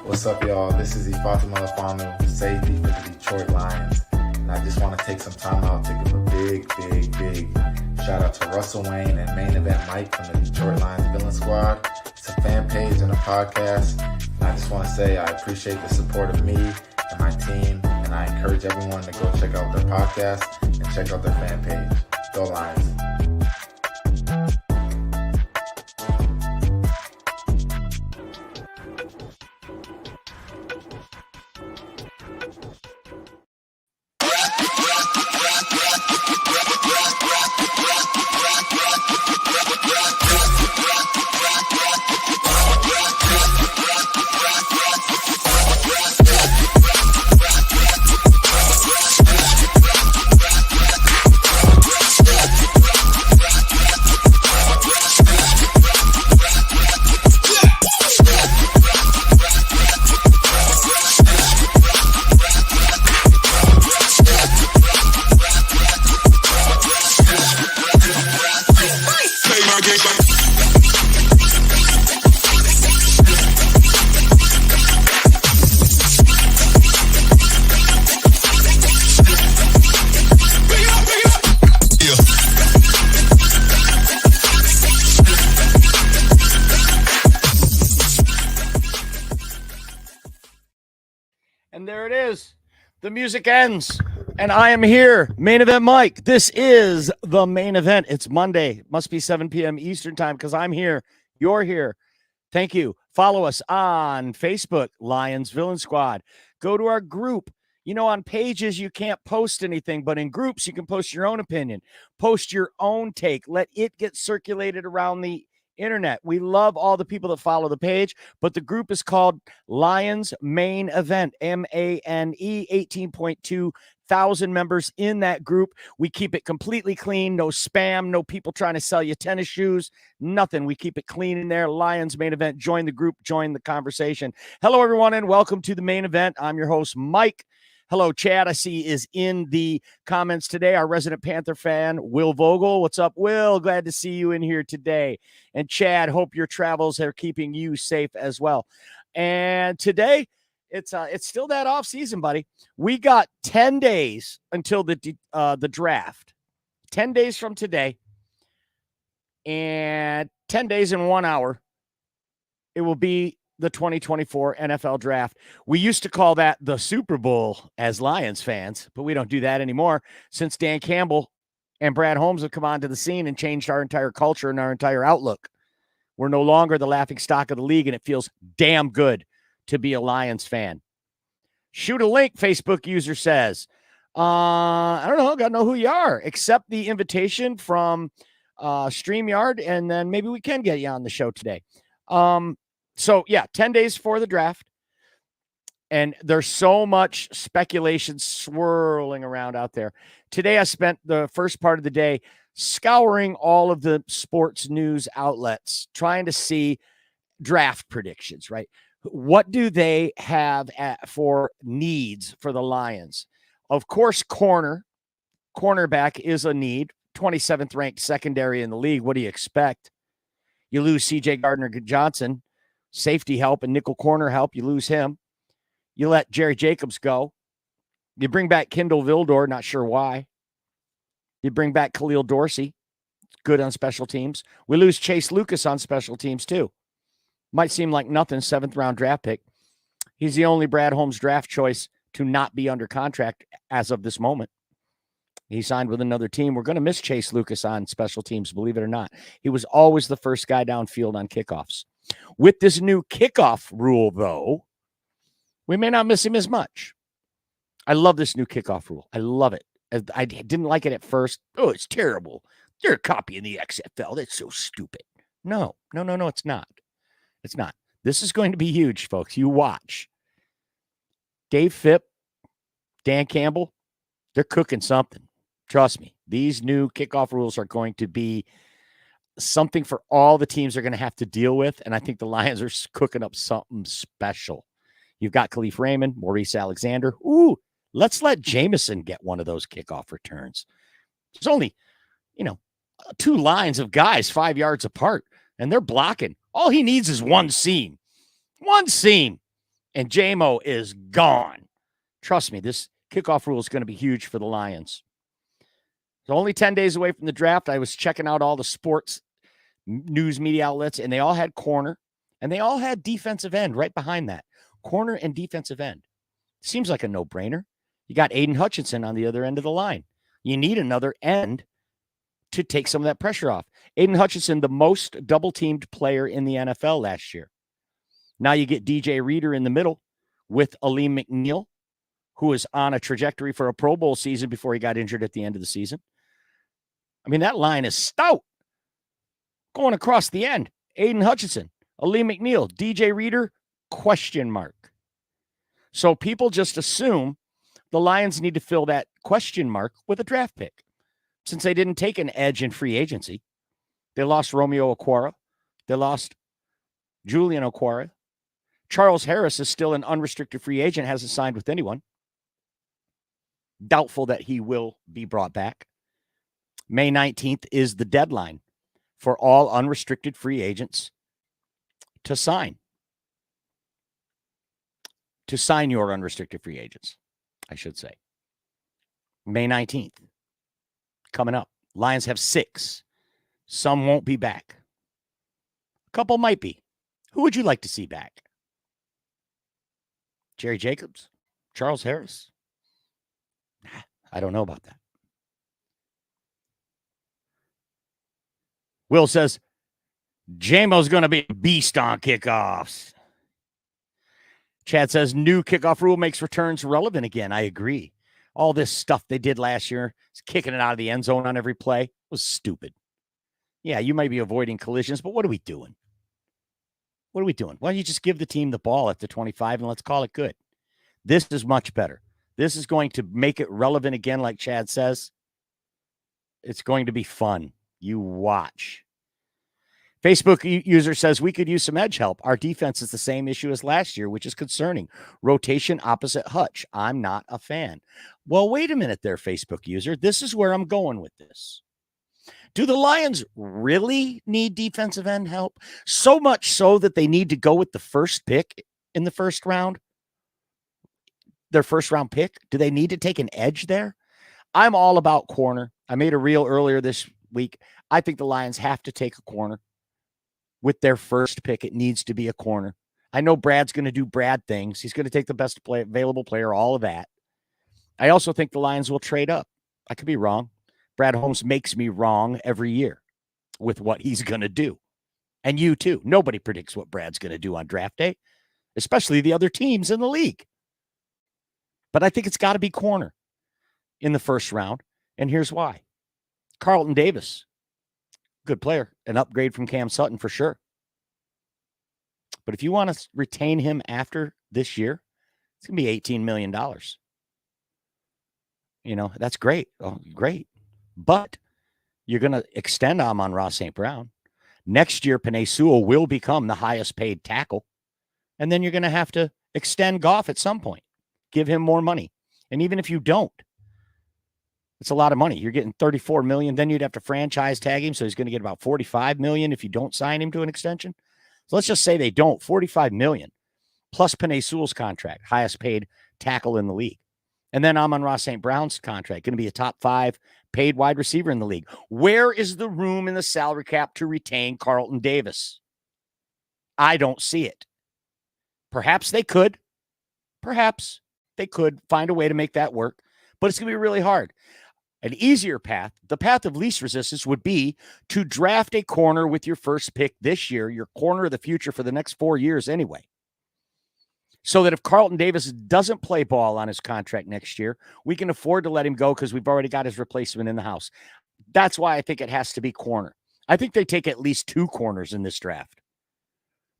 What's up, y'all? This is Ifeatu Melifonwu, safety for the Detroit Lions. And I just want to take some time out to give a big shout out to Russell Wayne and Main Event Mike from the Detroit Lions Villain Squad. It's a fan page and a podcast. And I just want to say I appreciate the support of me and my team. And I encourage everyone to go check out their podcast and check out their fan page. Go Lions. And there it is. The music ends. And I am here, Main Event Mike. This is the main event. It's Monday. It must be 7 p.m. Eastern time because I'm here. You're here. Thank you. Follow us on Facebook, Lions Villain Squad. Go to our group. You know, on pages, you can't post anything, but in groups, you can post your own opinion. Post your own take. Let it get circulated around the internet. We love all the people that follow the page, but the group is called Lions Main Event, MANE, 18.2 thousand members in that group. We keep it completely clean, no spam, no people trying to sell you tennis shoes, nothing. We keep it clean in there. Lions Main Event. Join the group, join the conversation. Hello, everyone, and welcome to the main event. I'm your host, Mike. Hello, Chad, I see is in the comments today. Our resident Panther fan, Will Vogel. What's up, Will? Glad to see you in here today. And Chad, hope your travels are keeping you safe as well. And today, it's still that off season, buddy. We got 10 days until the draft. 10 days from today, and 10 days in 1 hour, it will be the 2024 NFL draft. We used to call that the Super Bowl as Lions fans, but we don't do that anymore since Dan Campbell and Brad Holmes have come onto the scene and changed our entire culture and our entire outlook. We're no longer the laughing stock of the league, and it feels damn good to be a Lions fan. Shoot a link, Facebook user says. I don't know. Got to know who you are. Accept the invitation from StreamYard, and then maybe we can get you on the show today. So, yeah, 10 days for the draft. And there's so much speculation swirling around out there. Today, I spent the first part of the day scouring all of the sports news outlets, trying to see draft predictions, right? What do they have for needs for the Lions? Of course, cornerback is a need. 27th ranked secondary in the league. What do you expect? You lose C.J. Gardner-Johnson. Safety help and nickel corner help. You lose him. You let Jerry Jacobs go. You bring back Kendall Vildor, not sure why. You bring back Khalil Dorsey, good on special teams. We lose Chase Lucas on special teams too. Might seem like nothing, 7th round draft pick. He's the only Brad Holmes draft choice to not be under contract as of this moment. He signed with another team. We're going to miss Chase Lucas on special teams, believe it or not. He was always the first guy downfield on kickoffs. With this new kickoff rule, though, we may not miss him as much. I love this new kickoff rule. I love it. I didn't like it at first. Oh, it's terrible. They're copying the XFL. That's so stupid. No, it's not. It's not. This is going to be huge, folks. You watch. Dave Phipp, Dan Campbell, they're cooking something. Trust me. These new kickoff rules are going to be something for all the teams are going to have to deal with. And I think the Lions are cooking up something special. You've got Khalif Raymond, Maurice Alexander. Ooh, let's let Jameson get one of those kickoff returns. There's only, 2 lines of guys 5 yards apart, and they're blocking. All he needs is one seam. One seam. and J-Mo is gone. Trust me, this kickoff rule is going to be huge for the Lions. It's only 10 days away from the draft. I was checking out all the sports news media outlets, and they all had corner, and they all had defensive end right behind that. Corner and defensive end. Seems like a no-brainer. You got Aiden Hutchinson on the other end of the line. You need another end to take some of that pressure off. Aiden Hutchinson, the most double-teamed player in the NFL last year. Now you get DJ Reader in the middle with Aleem McNeil, who is on a trajectory for a Pro Bowl season before he got injured at the end of the season. I mean, that line is stout. Going across the end, Aiden Hutchinson, Aleem McNeil, DJ Reader, question mark. So people just assume the Lions need to fill that question mark with a draft pick. Since they didn't take an edge in free agency, they lost Romeo Okwara. They lost Julian Okwara. Charles Harris is still an unrestricted free agent, hasn't signed with anyone. Doubtful that he will be brought back. May 19th is the deadline for all unrestricted free agents to sign. To sign your unrestricted free agents, I should say. May 19th. Coming up. Lions have 6. Some won't be back. A couple might be. Who would you like to see back? Jerry Jacobs? Charles Harris? I don't know about that. Will says, J-Mo's going to be a beast on kickoffs. Chad says, new kickoff rule makes returns relevant again. I agree. All this stuff they did last year, kicking it out of the end zone on every play, was stupid. Yeah, you might be avoiding collisions, but what are we doing? What are we doing? Why don't you just give the team the ball at the 25 and let's call it good? This is much better. This is going to make it relevant again, like Chad says. It's going to be fun. You watch. Facebook user says, we could use some edge help. Our defense is the same issue as last year, which is concerning. Rotation opposite Hutch. I'm not a fan. Well, wait a minute there, Facebook user. This is where I'm going with this. Do the Lions really need defensive end help? So much so that they need to go with the first pick in the first round? Their first round pick? Do they need to take an edge there? I'm all about corner. I made a reel earlier this week. I think the Lions have to take a corner. With their first pick, it needs to be a corner. I know Brad's going to do Brad things. He's going to take the best available player, all of that. I also think the Lions will trade up. I could be wrong. Brad Holmes makes me wrong every year with what he's going to do. And you too. Nobody predicts what Brad's going to do on draft day, especially the other teams in the league. But I think it's got to be corner in the first round. And here's why. Carlton Davis, good player, an upgrade from Cam Sutton for sure. But if you want to retain him after this year, it's going to be $18 million. You know, that's great. Oh, great. But you're going to extend Amon-Ra St. Brown. Next year, Penei Sewell will become the highest paid tackle. And then you're going to have to extend Goff at some point. Give him more money. And even if you don't, it's a lot of money. You're getting $34 million. Then you'd have to franchise tag him. So he's going to get about $45 million if you don't sign him to an extension. So let's just say they don't. $45 million plus Penei Sewell's contract, highest paid tackle in the league. And then Amon-Ra St. Brown's contract, going to be a top 5 paid wide receiver in the league. Where is the room in the salary cap to retain Carlton Davis? I don't see it. Perhaps they could. Perhaps they could find a way to make that work, but it's going to be really hard. An easier path, the path of least resistance, would be to draft a corner with your first pick this year, your corner of the future for the next 4 years anyway. So that if Carlton Davis doesn't play ball on his contract next year, we can afford to let him go because we've already got his replacement in the house. That's why I think it has to be corner. I think they take at least 2 corners in this draft.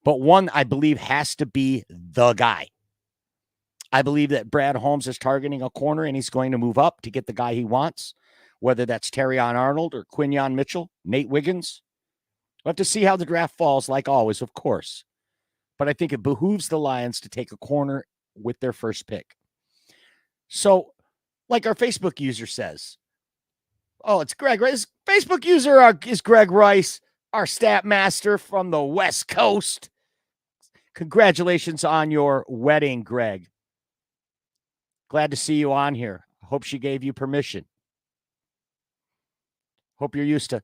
But one, I believe, has to be the guy. I believe that Brad Holmes is targeting a corner and he's going to move up to get the guy he wants, whether that's Terrion Arnold or Quinyon Mitchell, Nate Wiggins. We'll have to see how the draft falls, like always, of course. But I think it behooves the Lions to take a corner with their first pick. So, like our Facebook user says, oh, it's Greg Rice. Facebook user is Greg Rice, our stat master from the West Coast. Congratulations on your wedding, Greg. Glad to see you on here. Hope she gave you permission. Hope you're used to.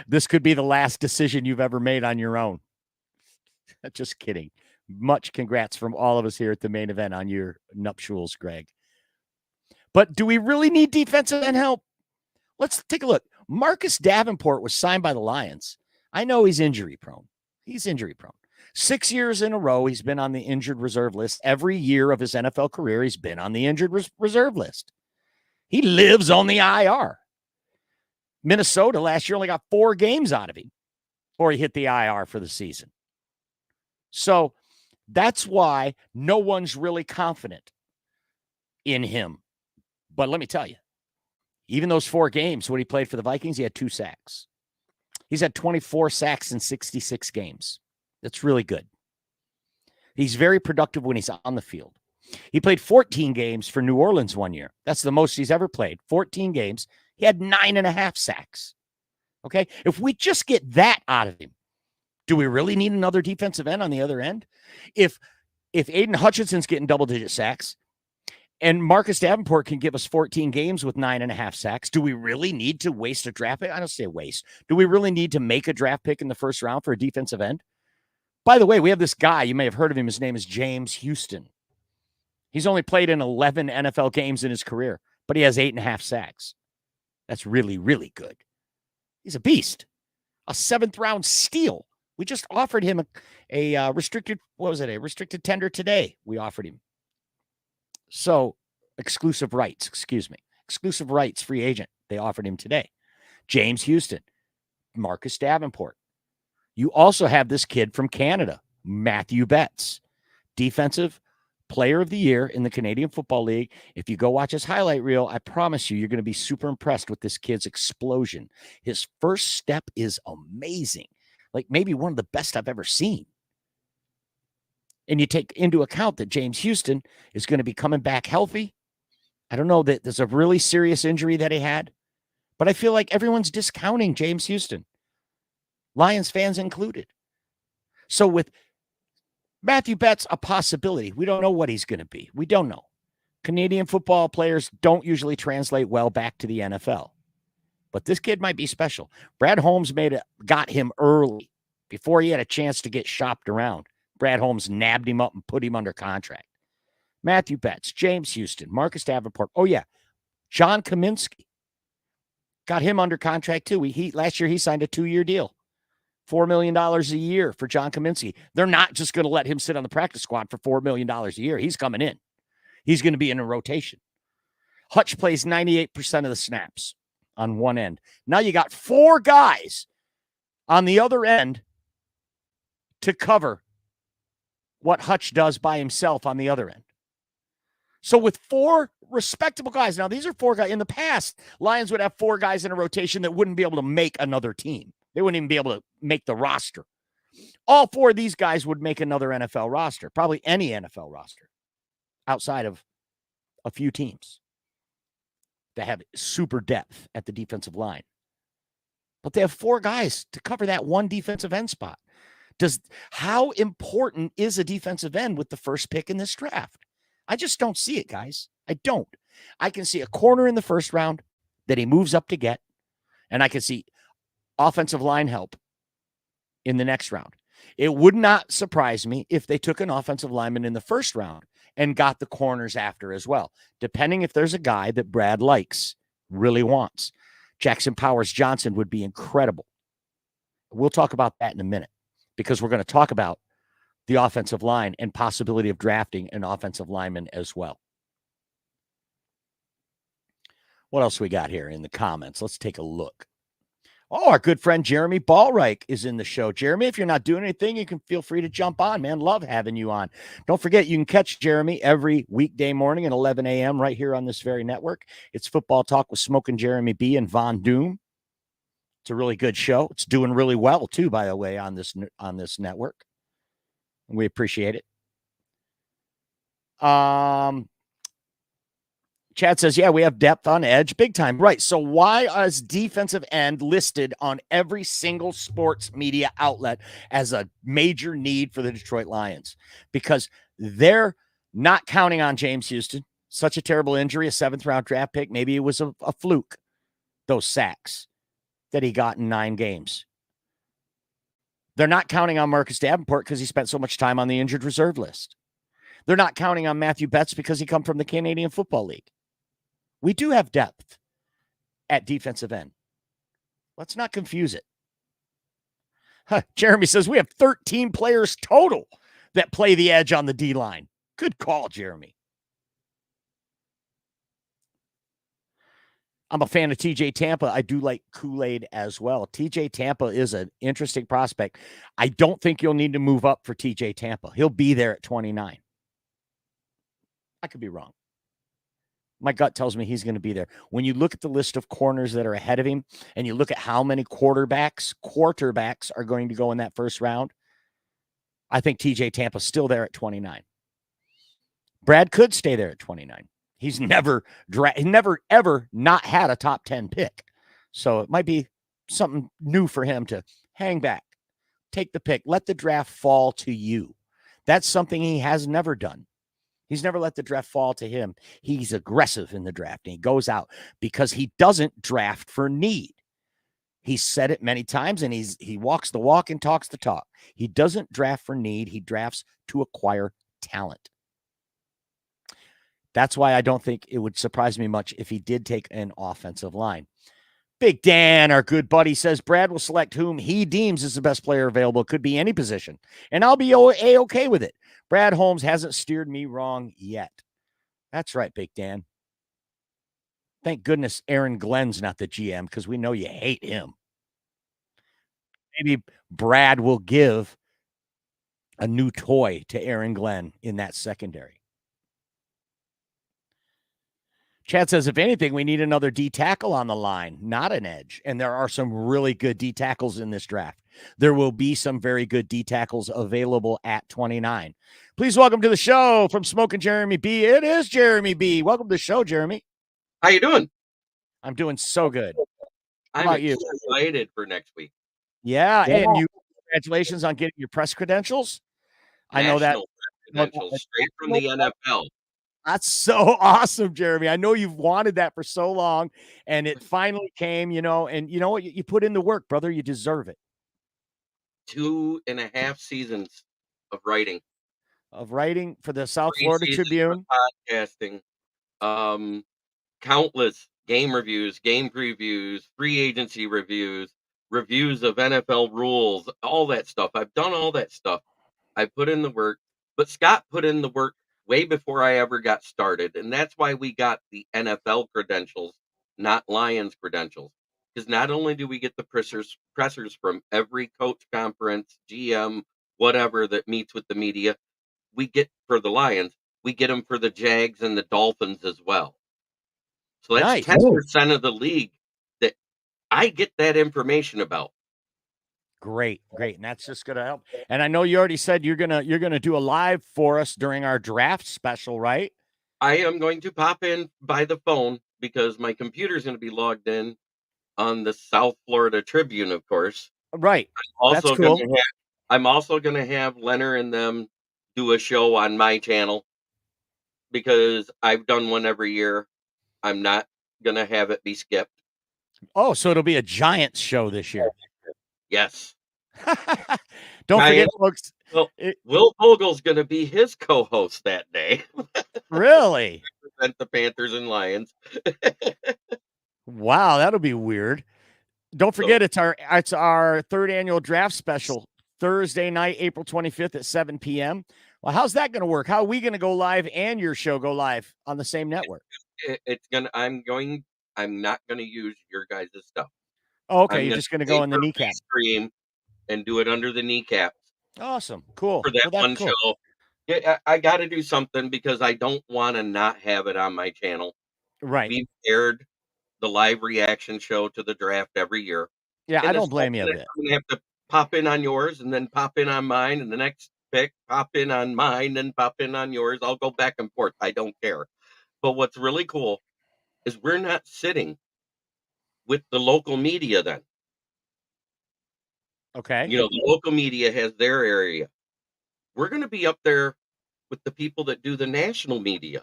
This could be the last decision you've ever made on your own. Just kidding. Much congrats from all of us here at the Main Event on your nuptials, Greg. But do we really need defensive end help? Let's take a look. Marcus Davenport was signed by the Lions. I know he's injury prone. 6 years in a row, he's been on the injured reserve list. Every year of his NFL career, he's been on the injured reserve list. He lives on the IR. Minnesota last year only got 4 games out of him before he hit the IR for the season. So that's why no one's really confident in him. But let me tell you, even those 4 games when he played for the Vikings, he had 2 sacks. He's had 24 sacks in 66 games. That's really good. He's very productive when he's on the field. He played 14 games for New Orleans one year. That's the most he's ever played. 14 games. He had 9.5 sacks. Okay? If we just get that out of him, do we really need another defensive end on the other end? If Aiden Hutchinson's getting double-digit sacks and Marcus Davenport can give us 14 games with 9.5 sacks, do we really need to waste a draft pick? I don't say waste. Do we really need to make a draft pick in the first round for a defensive end? By the way, we have this guy. You may have heard of him. His name is James Houston. He's only played in 11 NFL games in his career, but he has 8.5 sacks. That's really, really good. He's a beast. A 7th-round steal. We just offered him a restricted, a restricted tender today. We offered him. So, exclusive rights, free agent. They offered him today. James Houston, Marcus Davenport. You also have this kid from Canada, Matthew Betts, defensive player of the year in the Canadian Football League. If you go watch his highlight reel, I promise you're going to be super impressed with this kid's explosion. His first step is amazing, like maybe one of the best I've ever seen. And you take into account that James Houston is going to be coming back healthy. I don't know that there's a really serious injury that he had, but I feel like everyone's discounting James Houston, Lions fans included. So with Matthew Betts, a possibility. We don't know what he's going to be. We don't know. Canadian football players don't usually translate well back to the NFL. But this kid might be special. Brad Holmes got him early before he had a chance to get shopped around. Brad Holmes nabbed him up and put him under contract. Matthew Betts, James Houston, Marcus Davenport. Oh, yeah. John Kaminsky. Got him under contract, too. Last year, he signed a 2-year deal. $4 million a year for John Kaminsky. They're not just going to let him sit on the practice squad for $4 million a year. He's coming in. He's going to be in a rotation. Hutch plays 98% of the snaps on one end. Now you got 4 guys on the other end to cover what Hutch does by himself on the other end. So with 4 respectable guys, now these are 4 guys. In the past, Lions would have 4 guys in a rotation that wouldn't be able to make another team. They wouldn't even be able to make the roster. All 4 of these guys would make another NFL roster, probably any NFL roster outside of a few teams that have super depth at the defensive line. But they have 4 guys to cover that one defensive end spot. How important is a defensive end with the first pick in this draft? I just don't see it, guys. I don't. I can see a corner in the first round that he moves up to get, and I can see offensive line help in the next round. It would not surprise me if they took an offensive lineman in the first round and got the corners after as well, depending if there's a guy that Brad likes, really wants. Jackson Powers Johnson would be incredible. We'll talk about that in a minute because we're going to talk about the offensive line and possibility of drafting an offensive lineman as well. What else we got here in the comments? Let's take a look. Oh, our good friend Jeremy Ballreich is in the show. Jeremy, if you're not doing anything, you can feel free to jump on, man. Love having you on. Don't forget, you can catch Jeremy every weekday morning at 11 a.m. right here on this very network. It's Football Talk with Smoking Jeremy B. and Von Doom. It's a really good show. It's doing really well, too, by the way, on this network. We appreciate it. Chad says, yeah, we have depth on edge big time. Right. So why is defensive end listed on every single sports media outlet as a major need for the Detroit Lions? Because they're not counting on James Houston. Such a terrible injury, a 7th-round draft pick. Maybe it was a fluke, those sacks that he got in 9 games. They're not counting on Marcus Davenport because he spent so much time on the injured reserve list. They're not counting on Matthew Betts because he come from the Canadian Football League. We do have depth at defensive end. Let's not confuse it. Jeremy says we have 13 players total that play the edge on the D line. Good call, Jeremy. I'm a fan of TJ Tampa. I do like Kool-Aid as well. TJ Tampa is an interesting prospect. I don't think you'll need to move up for TJ Tampa. He'll be there at 29. I could be wrong. My gut tells me he's going to be there. When you look at the list of corners that are ahead of him and you look at how many quarterbacks are going to go in that first round, I think TJ Tampa's still there at 29. Brad could stay there at 29. He's never ever not had a top 10 pick. So it might be something new for him to hang back, take the pick, let the draft fall to you. That's something he has never done. He's never let the draft fall to him. He's aggressive in the draft, and he goes out because he doesn't draft for need. He's said it many times, and he walks the walk and talks the talk. He doesn't draft for need. He drafts to acquire talent. That's why I don't think it would surprise me much if he did take an offensive line. Big Dan, our good buddy, says Brad will select whom he deems is the best player available. Could be any position, and I'll be A-okay with it. Brad Holmes hasn't steered me wrong yet. That's right, Big Dan. Thank goodness Aaron Glenn's not the GM because we know you hate him. Maybe Brad will give a new toy to Aaron Glenn in that secondary. Chad says, if anything, we need another D tackle on the line, not an edge. And there are some really good D tackles in this draft. There will be some very good D tackles available at 29. Please welcome to the show from Smoking Jeremy B. It is Jeremy B. Welcome to the show, Jeremy. How you doing? I'm doing so good. How I'm about you? excited for next week. Yeah, and congratulations on getting your press credentials. I know that. Credentials straight from the NFL. That's so awesome, Jeremy. I know you've wanted that for so long, and it finally came, and you know what? You put in the work, brother. You deserve it. 2.5 seasons of writing. For the South Florida Tribune. Podcasting. Countless game reviews, game previews, free agency reviews of NFL rules, all that stuff. I've done all that stuff. I put in the work, but Scott put in the work way before I ever got started. And that's why we got the NFL credentials, not Lions credentials. Because not only do we get the pressers from every coach conference, GM, whatever that meets with the media, we get for the Lions, we get them for the Jags and the Dolphins as well. So that's 10% of the league that I get that information about. Great. And that's just going to help. And I know you already said you're going to do a live for us during our draft special, right? I am going to pop in by the phone because my computer is going to be logged in on the South Florida Tribune, of course. Right. That's cool. I'm also going to have Leonard and them do a show on my channel because I've done one every year. I'm not going to have it be skipped. Oh, so it'll be a Giants show this year. Yes. Don't forget, folks. Will Vogel's going to be his co-host that day. Really? Represent the Panthers and Lions. Wow, that'll be weird. Don't forget, it's our third annual draft special, Thursday night, April 25th at 7 p.m. Well, how's that going to work? How are we going to go live and your show go live on the same network? I'm not going to use your guys' stuff. Oh, okay, you're just going to go in the kneecap stream and do it under the kneecaps. Awesome, cool for that one show. Yeah, I got to do something because I don't want to not have it on my channel. Right. We've aired the live reaction show to the draft every year. Yeah, I don't blame you a bit. I'm going to have to pop in on yours and then pop in on mine, and the next pick pop in on mine and pop in on yours. I'll go back and forth. I don't care. But what's really cool is we're not sitting with the local media then. Okay. You know, the local media has their area. We're going to be up there with the people that do the national media.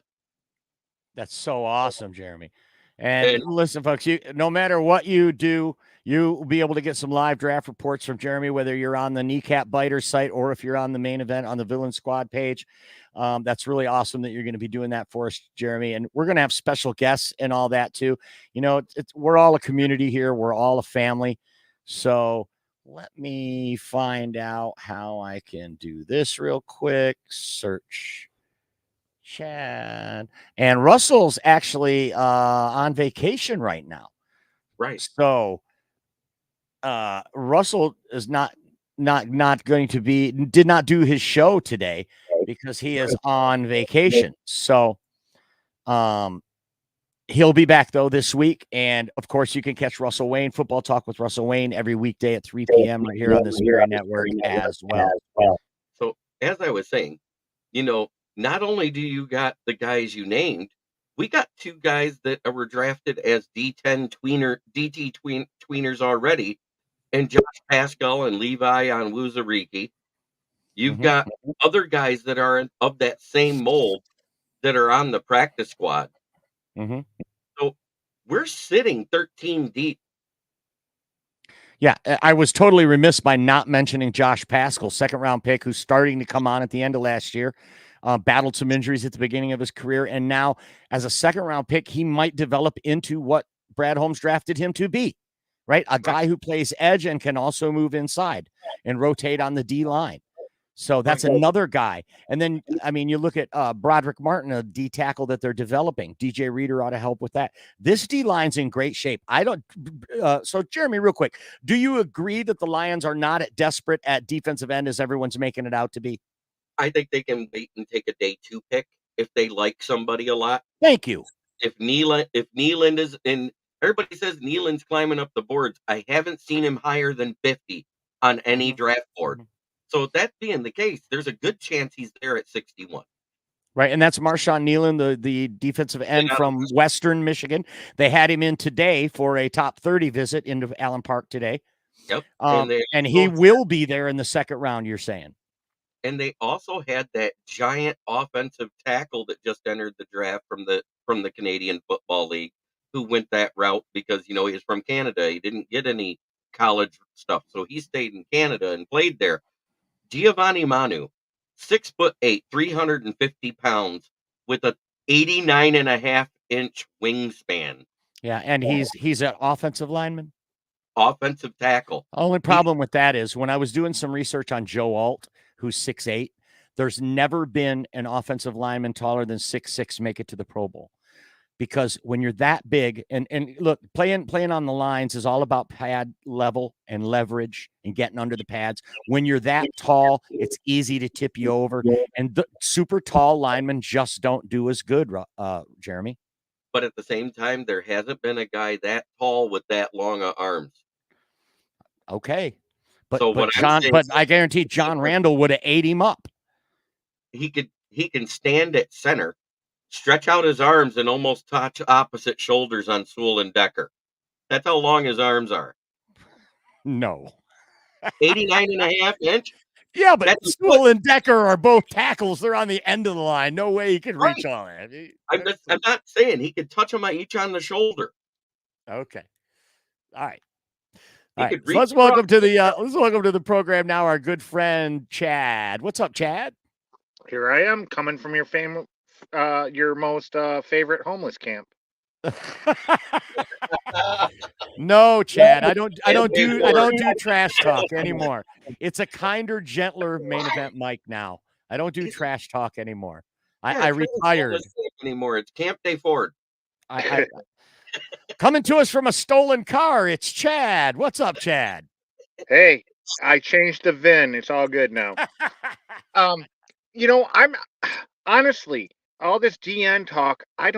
That's so awesome, Jeremy. And And listen, folks, no matter what you do, you'll be able to get some live draft reports from Jeremy, whether you're on the Kneecap Biter site or if you're on the main event on the Villain Squad page. That's really awesome that you're going to be doing that for us, Jeremy. And we're going to have special guests and all that too. You know, we're all a community here. We're all a family. So let me find out how I can do this real quick. Search Chad. And Russell's actually on vacation right now. right. So Russell is not going to be, did not do his show today because he is on vacation. So he'll be back though this week. And of course you can catch Russell Wayne, Football Talk with Russell Wayne, every weekday at 3 p.m. right here on this very network as well. So as I was saying, you know, not only do you got the guys you named, we got two guys that were drafted as DT tweeners already, and Josh Pascal and Levi Onwuzurike. You've got other guys that are of that same mold that are on the practice squad. So we're sitting 13 deep. Yeah, I was totally remiss by not mentioning Josh Pascal, second round pick, who's starting to come on at the end of last year. Battled some injuries at the beginning of his career, and now as a second round pick, he might develop into what Brad Holmes drafted him to be, right? A guy who plays edge and can also move inside and rotate on the D line. So that's another guy. And then, I mean, you look at Broderick Martin, a D tackle that they're developing. DJ Reader ought to help with that. This D line's in great shape. So Jeremy, real quick, do you agree that the Lions are not at desperate at defensive end as everyone's making it out to be? I think they can wait and take a day 2 pick if they like somebody a lot. Thank you. If Nealand is in, everybody says Nealand's climbing up the boards. I haven't seen him higher than 50 on any draft board. So that being the case, there's a good chance he's there at 61. Right, and that's Marshawn Nealand, the defensive end from Western Michigan. They had him in today for a top 30 visit into Allen Park today. Yep. And he will be there in the second round, you're saying. And they also had that giant offensive tackle that just entered the draft from the Canadian Football League, who went that route because, you know, he's from Canada. He didn't get any college stuff, so he stayed in Canada and played there. Giovanni Manu, 6'8", 350 pounds, with a 89.5-inch wingspan. Yeah, and he's an offensive lineman. Offensive tackle. Only problem with that is when I was doing some research on Joe Alt, who's 6'8", there's never been an offensive lineman taller than 6'6" make it to the Pro Bowl. Because when you're that big, and look, playing on the lines is all about pad level and leverage and getting under the pads. When you're that tall, it's easy to tip you over. And the super tall linemen just don't do as good, Jeremy. But at the same time, there hasn't been a guy that tall with that long of arms. Okay. But I guarantee John Randall would have ate him up. He can stand at center, stretch out his arms, and almost touch opposite shoulders on Sewell and Decker. That's how long his arms are. No. 89.5 inch? Yeah, but Sewell and Decker are both tackles. They're on the end of the line. No way he could reach on it. I'm not saying he could touch them each on the shoulder. Okay. All right. So let's welcome to the program now our good friend Chad. What's up, Chad? Here I am, coming from your most favorite homeless camp. No, Chad, I don't do trash talk anymore. It's a kinder, gentler main event mic now. I don't do trash talk anymore. I retired anymore. It's Camp Day Ford. Coming to us from a stolen car, it's Chad. What's up, Chad? Hey, I changed the VIN. It's all good now. You know, I'm honestly, all this DN talk, I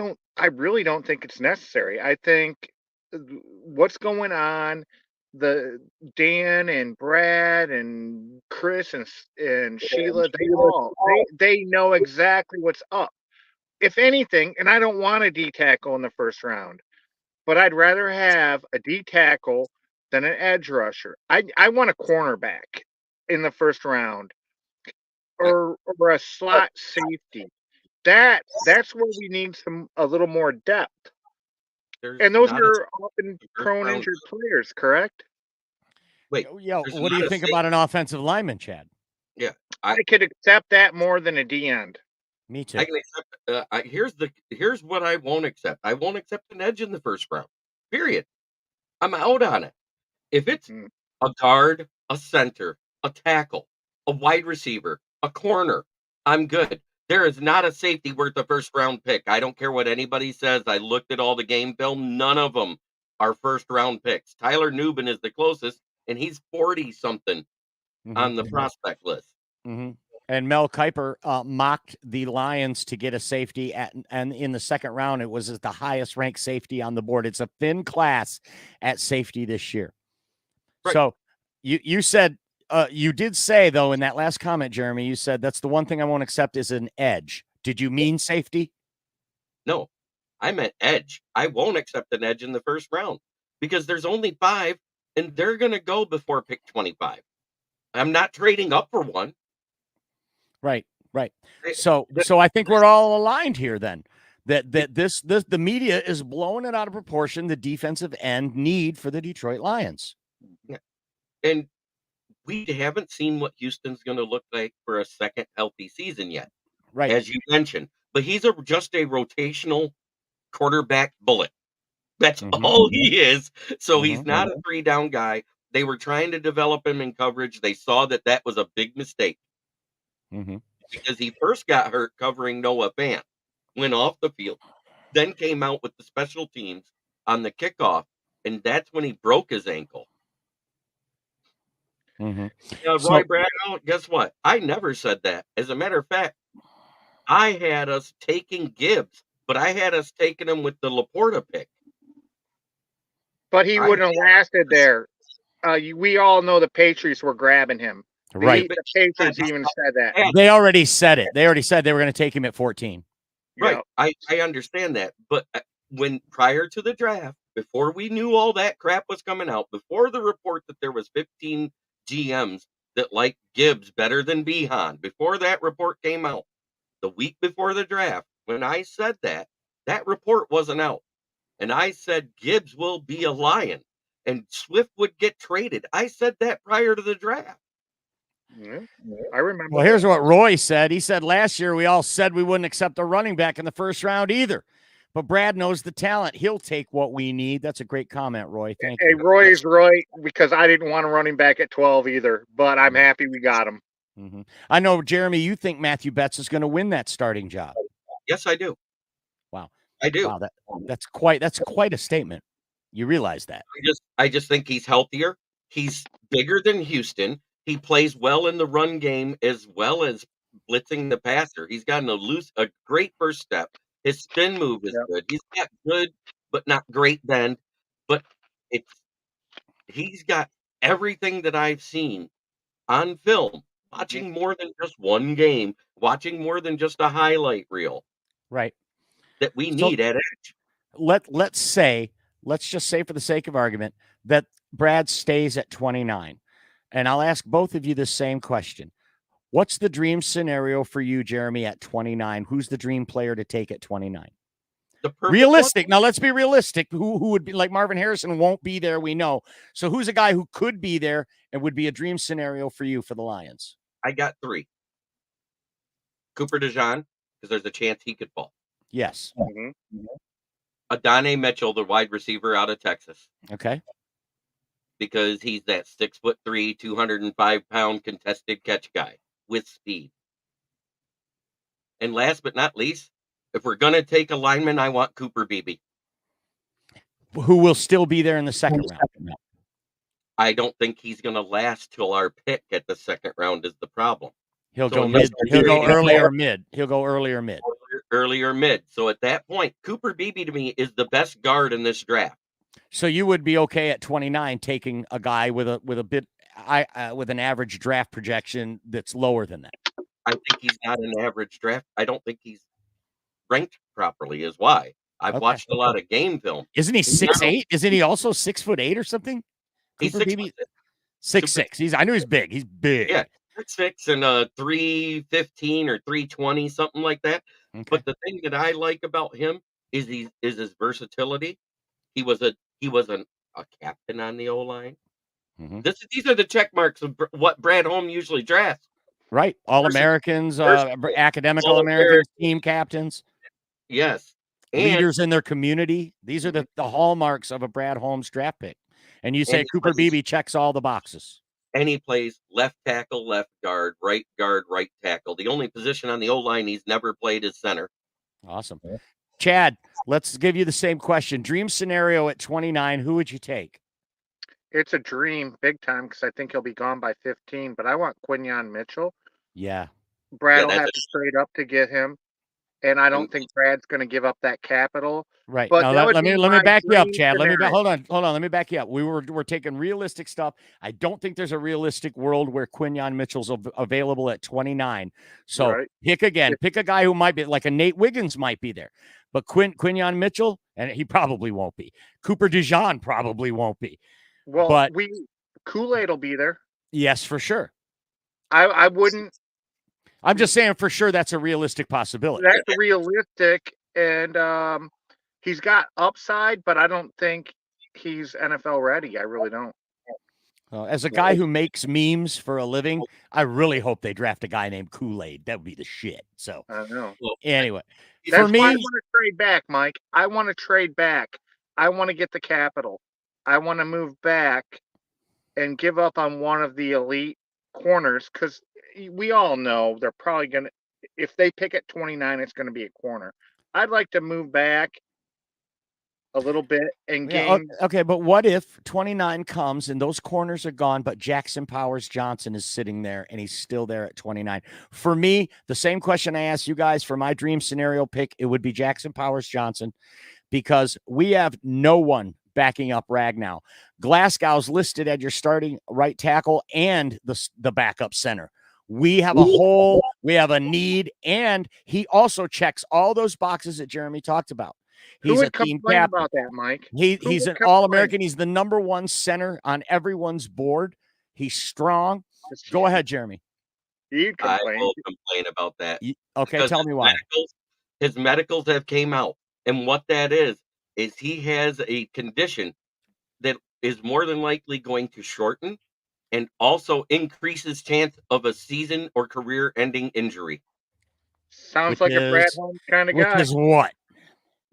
really don't think it's necessary. I think what's going on, the Dan and Brad and Chris and Sheila, they know exactly what's up. if anything, and I don't want a D tackle in the first round, but I'd rather have a D tackle than an edge rusher. I want a cornerback in the first round or a slot safety. That's where we need a little more depth. There's And those not a are often first prone round. injured players, correct? Wait, Yo, there's what do not you a think safe- about an offensive lineman, Chad? Yeah, I could accept that more than a D end. Me too. I can accept. Here's what I won't accept. I won't accept an edge in the first round. Period. I'm out on it. If it's Mm. a guard, a center, a tackle, a wide receiver, a corner, I'm good. There is not a safety worth a first round pick. I don't care what anybody says. I looked at all the game film. None of them are first round picks. Tyler Nubin is the closest, and he's 40 something on the prospect list. Mm-hmm. And Mel Kiper mocked the Lions to get a safety and in the second round, it was the highest ranked safety on the board. It's a thin class at safety this year. Right. So you said you did say though in that last comment, Jeremy, you said that's the one thing I won't accept is an edge. Did you mean safety? No, I meant edge. I won't accept an edge in the first round because there's only 5, and they're going to go before pick 25. I'm not trading up for one. Right. They- So I think we're all aligned here then. That this the media is blowing it out of proportion, the defensive end need for the Detroit Lions. And we haven't seen what Houston's going to look like for a second healthy season yet, Right. as you mentioned. But he's just a rotational quarterback bullet. That's Mhm. all he is. So he's Mhm. not a 3-down guy. They were trying to develop him in coverage. They saw that was a big mistake Mhm. because he first got hurt covering Noah Fant, went off the field, then came out with the special teams on the kickoff, and that's when he broke his ankle. Mhm. Roy So- Brado, guess what? I never said that. As a matter of fact, I had us taking Gibbs, but I had us taking him with the Laporta pick. But he I- wouldn't have lasted there. We all know the Patriots were grabbing him. Right. The Patriots even said that. Yeah. They already said it. They already said they were going to take him at 14. Right. Yeah. I understand that. But when prior to the draft, before we knew all that crap was coming out, before the report that there was 15 GMs that liked Gibbs better than Behan, before that report came out, the week before the draft, when I said that report wasn't out. And I said Gibbs will be a Lion and Swift would get traded. I said that prior to the draft. Yeah, I remember. Well, here's what Roy said. He said last year we all said we wouldn't accept a running back in the first round either. But Brad knows the talent. He'll take what we need. That's a great comment, Roy. Thank Hey, you. Roy's right because I didn't want a running back at 12 either, but I'm happy we got him. Mhm. I know, Jeremy, you think Matthew Betts is going to win that starting job. Yes, I do. Wow. I do. Wow, that's quite a statement. You realize that. I just think he's healthier. He's bigger than Houston. He plays well in the run game as well as blitzing the passer. He's got a great first step. His spin move is good. He's got good but not great bend. But he's got everything that I've seen on film. Watching more than just one game, watching more than just a highlight reel Right. that we So- need at edge. Let's just say for the sake of argument that Brad stays at 29. And I'll ask both of you the same question. What's the dream scenario for you, Jeremy, at 29? Who's the dream player to take at 29? The perfect Realistic. Now let's be realistic. Who would be like Marvin Harrison won't be there, we know. So who's a guy who could be there and would be a dream scenario for you for the Lions? I got 3. Cooper DeJean, because there's a chance he could fall. Yes. Mhm. Adonai Mitchell, the wide receiver out of Texas, Okay. because he's that 6'3", 205-pound contested catch guy with speed. And last but not least, if we're gonna take a lineman, I want Cooper Beebe. Who will still be there in the second round? I don't think he's gonna last till our pick at the second round is the problem. He'll So go unless mid. we're He'll go doing- early or mid. He'll go early or mid. Earlier mid. So at that point, Cooper Beebe to me is the best guard in this draft. So you would be okay at 29 taking a guy with an average draft projection that's lower than that. I think he's not an average draft. I don't think he's ranked properly is why. I've Okay. watched a lot of game film. Isn't he He's not- 6'8"? Isn't he also 6'8" or something? He's Cooper 6 Beebe? foot 6'6". I knew he's big. He's big. Yeah, 6'6" and 315 or 320, something like that. Okay. But the thing that I like about him is his versatility. He was a captain on the O-line. Mhm. These are the check marks of what Brad Holm usually drafts. Right. All-Americans, academic All-Americans, team captains, Yes. And leaders in their community. These are the hallmarks of a Brad Holmes draft pick. And you say he Cooper plays- Beebe checks all the boxes. and he plays left tackle, left guard, right tackle. The only position on the O-line he's never played is center. Awesome. Chad, let's give you the same question. Dream scenario at 29, who would you take? It's a dream big time because I think he'll be gone by 15, but I want Quinyon Mitchell. Yeah. Brad Yeah, will that's have a- to trade up to get him, and I don't think Brad's going to give up that capital. Right. But Now, that would let me be let me my back you up, dream Chad. Let me scenario. hold on. Let me back you up. We're taking realistic stuff. I don't think there's a realistic world where Quinyon Mitchell's available at 29. So Right. pick again. Pick a guy who might be like a Nate Wiggins might be there, but Quinyon Mitchell, and he probably won't be. Cooper DeJean probably won't be. Well, But- Kool-Aid will be there. Yes, for sure. I wouldn't. I'm just saying for sure that's a realistic possibility. That's realistic, and he's got upside, but I don't think he's NFL ready. I really don't. As a guy who makes memes for a living, I really hope they draft a guy named Kool-Aid. That would be the shit. So I don't know. anyway, That's for me, why I want to trade back, Mike. I want to trade back. I want to get the capital. I want to move back and give up on one of the elite corners because we all know they're probably going to, if they pick at 29, it's going to be a corner. I'd like to move back a little bit and yeah, gain. okay, but what if 29 comes and those corners are gone, but Jackson Powers Johnson is sitting there and he's still there at 29? For me, the same question I asked you guys for my dream scenario pick, it would be Jackson Powers Johnson because we have no one backing up Ragnow. Glasgow's listed as your starting right tackle and the backup center. We have a hole, we have a need, and he also checks all those boxes that Jeremy talked about. Who He's a would team complain captain. about that, Mike? He's Who an would complain? All-American. He's the number one center on everyone's board. He's strong. Go ahead, Jeremy. You'd I complain. will complain about that. Okay, Because tell me why. His medicals have came out, and what that is he has a condition that is more than likely going to shorten and also increase his chance of a season or career-ending injury. Sounds Which like a Brad is- Holmes kind of Which guy. is what?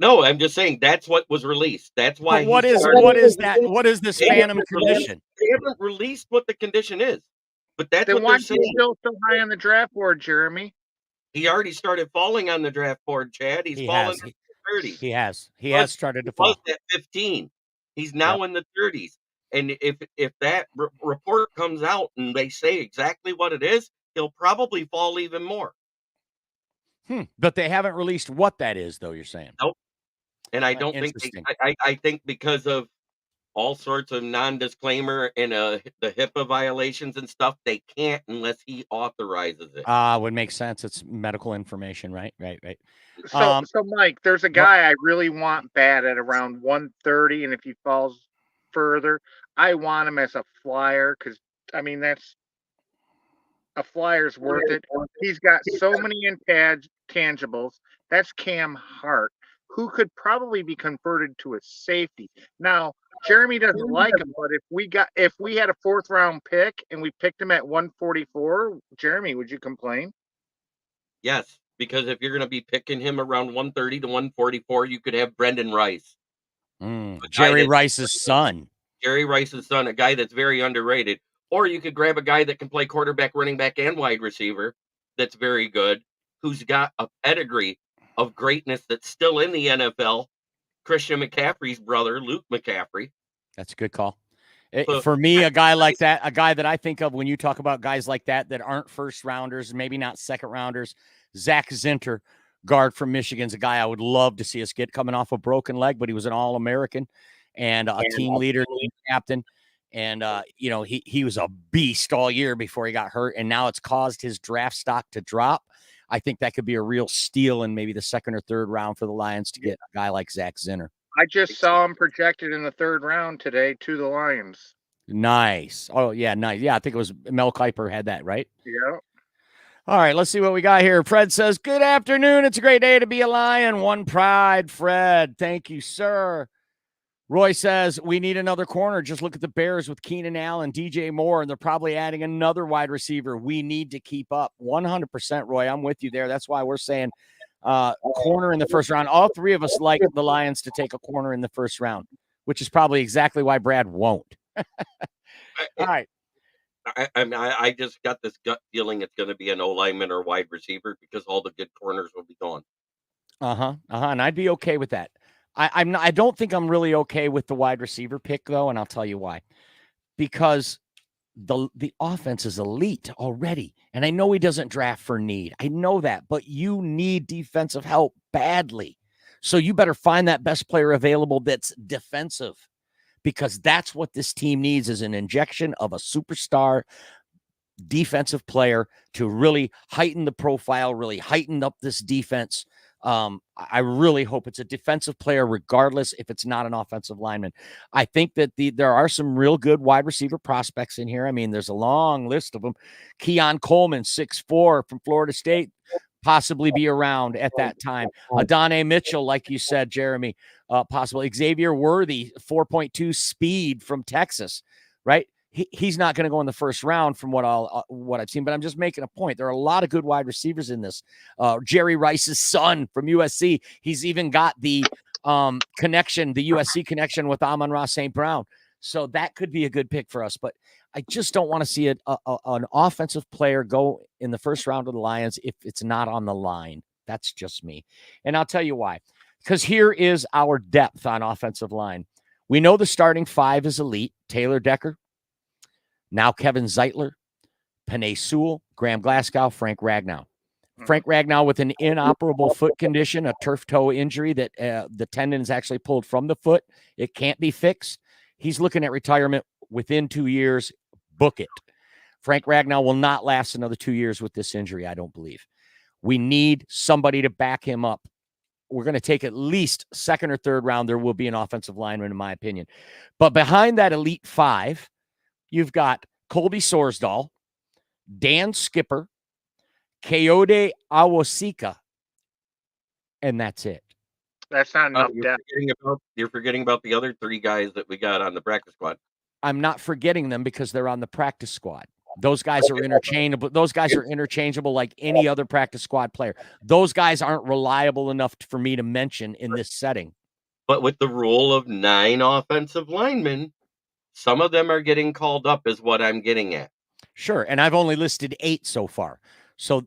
No, I'm just saying that's what was released. That's why. But what he is started- that? What is this They phantom haven't condition? They haven't released what the condition is, but that's Then what why they're is he saying. still so high on the draft board, Jeremy? He already started falling on the draft board, Chad. He's He fallen has. to the 30s. He has. He Plus, has started to He was fall. at 15. He's now in the 30s. And if that report comes out and they say exactly what it is, he'll probably fall even more. But they haven't released what that is, though. You're saying. And I don't think Interesting. I think because of all sorts of non-disclaimer and the HIPAA violations and stuff, they can't unless he authorizes it. Would make sense. It's medical information, right? Right. So, Mike, there's a guy I really want bad at around 130, and if he falls further, I want him as a flyer because, I mean, that's a flyer's worth it. He's got so many intangibles. That's Cam Hart, who could probably be converted to a safety. Now, Jeremy doesn't like him, but if we had a 4th round pick and we picked him at 144, Jeremy, would you complain? Yes, because if you're going to be picking him around 130 to 144, you could have Brendan Rice. Jerry Rice's son. Jerry Rice's son, a guy that's very underrated. Or you could grab a guy that can play quarterback, running back, and wide receiver that's very good, who's got a pedigree of greatness that's still in the NFL. Christian McCaffrey's brother, Luke McCaffrey. That's a good call. So- For me, a guy like that, a guy that I think of when you talk about guys like that aren't first rounders, maybe not second rounders, Zach Zinter, guard from Michigan's a guy I would love to see us get coming off a broken leg, but he was an All-American and a team leader, team captain. And, he was a beast all year before he got hurt. And now it's caused his draft stock to drop. I think that could be a real steal in maybe the second or third round for the Lions to get a guy like Zach Zinner. I just saw him projected in the third round today to the Lions. Nice. Oh, yeah, nice. Yeah, I think it was Mel Kiper had that, right? Yeah. All right, let's see what we got here. Fred says, good afternoon. It's a great day to be a Lion. One pride, Fred. Thank you, sir. Roy says, we need another corner. Just look at the Bears with Keenan Allen, DJ Moore, and they're probably adding another wide receiver. We need to keep up. 100%, Roy. I'm with you there. That's why we're saying corner in the first round. All three of us like the Lions to take a corner in the first round, which is probably exactly why Brad won't. All right. I just got this gut feeling it's going to be an O lineman or wide receiver because all the good corners will be gone. And I'd be okay with that. I don't think I'm really okay with the wide receiver pick though, and I'll tell you why. Because the offense is elite already, and I know he doesn't draft for need. I know that, but you need defensive help badly, so you better find that best player available that's defensive, because that's what this team needs, is an injection of a superstar defensive player to really heighten the profile, really heighten up this defense. I really hope it's a defensive player, regardless if it's not an offensive lineman. I think that there are some real good wide receiver prospects in here. I mean, there's a long list of them. Keon Coleman, 6'4", from Florida State, possibly be around at that time. Adonai Mitchell, like you said, Jeremy, possibly. Xavier Worthy, 4.2 speed from Texas, right? He's not going to go in the first round from what I've seen, but I'm just making a point. There are a lot of good wide receivers in this. Jerry Rice's son from USC. He's even got the connection, the USC connection with Amon-Ra St. Brown. So that could be a good pick for us. But I just don't want to see an offensive player go in the first round of the Lions if it's not on the line. That's just me. And I'll tell you why. Because here is our depth on offensive line. We know the starting five is elite. Taylor Decker, now Kevin Zeitler, Penei Sewell, Graham Glasgow, Frank Ragnow. Frank Ragnow with an inoperable foot condition, a turf toe injury that the tendon is actually pulled from the foot. It can't be fixed. He's looking at retirement within 2 years. Book it. Frank Ragnow will not last another 2 years with this injury, I don't believe. We need somebody to back him up. We're going to take at least second or third round. There will be an offensive lineman, in my opinion. But behind that elite five, you've got Colby Sorsdal, Dan Skipper, Kayode Awosika, and that's it. That's not enough depth. You're forgetting about the other three guys that we got on the practice squad. I'm not forgetting them because they're on the practice squad. Those guys are interchangeable. Those guys are interchangeable like any other practice squad player. Those guys aren't reliable enough for me to mention in this setting. But with the rule of 9 offensive linemen, some of them are getting called up, is what I'm getting at. Sure, and I've only listed 8 so far. So,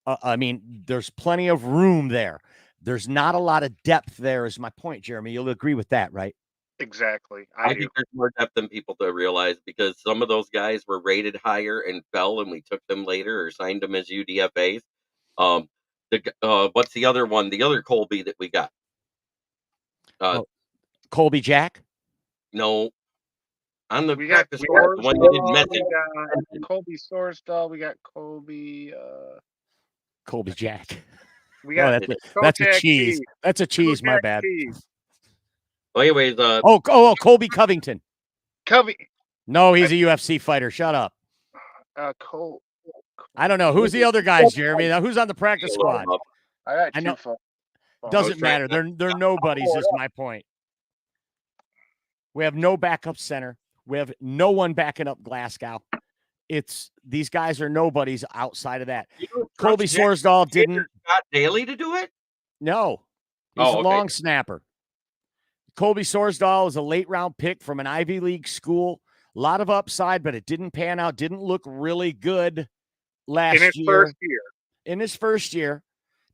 I mean, there's plenty of room there. There's not a lot of depth there, is my point, Jeremy. You'll agree with that, right? Exactly. I think there's more depth than people to realize, because some of those guys were rated higher and fell, and we took them later or signed them as UDFAs. What's the other one? The other Colby that we got? Colby Jack? No. On the practice squad, the one you didn't mention. We got Colby Sorsdal. We got Colby Jack. We got that's a cheese. That's a cheese. My bad. Well, anyways, Colby Covington. No, he's a UFC fighter. Shut up. I don't know. Who's the other guys, Jeremy? Now, who's on the practice squad? I know. Doesn't matter. They're nobodies, is my point. We have no backup center. We have no one backing up Glasgow. These guys are nobodies outside of that. Colby Sorsdal didn't. Scott Daly to do it? No. He's a long snapper. Colby Sorsdal is a late round pick from an Ivy League school. A lot of upside, but it didn't pan out. Didn't look really good last year. In his first year.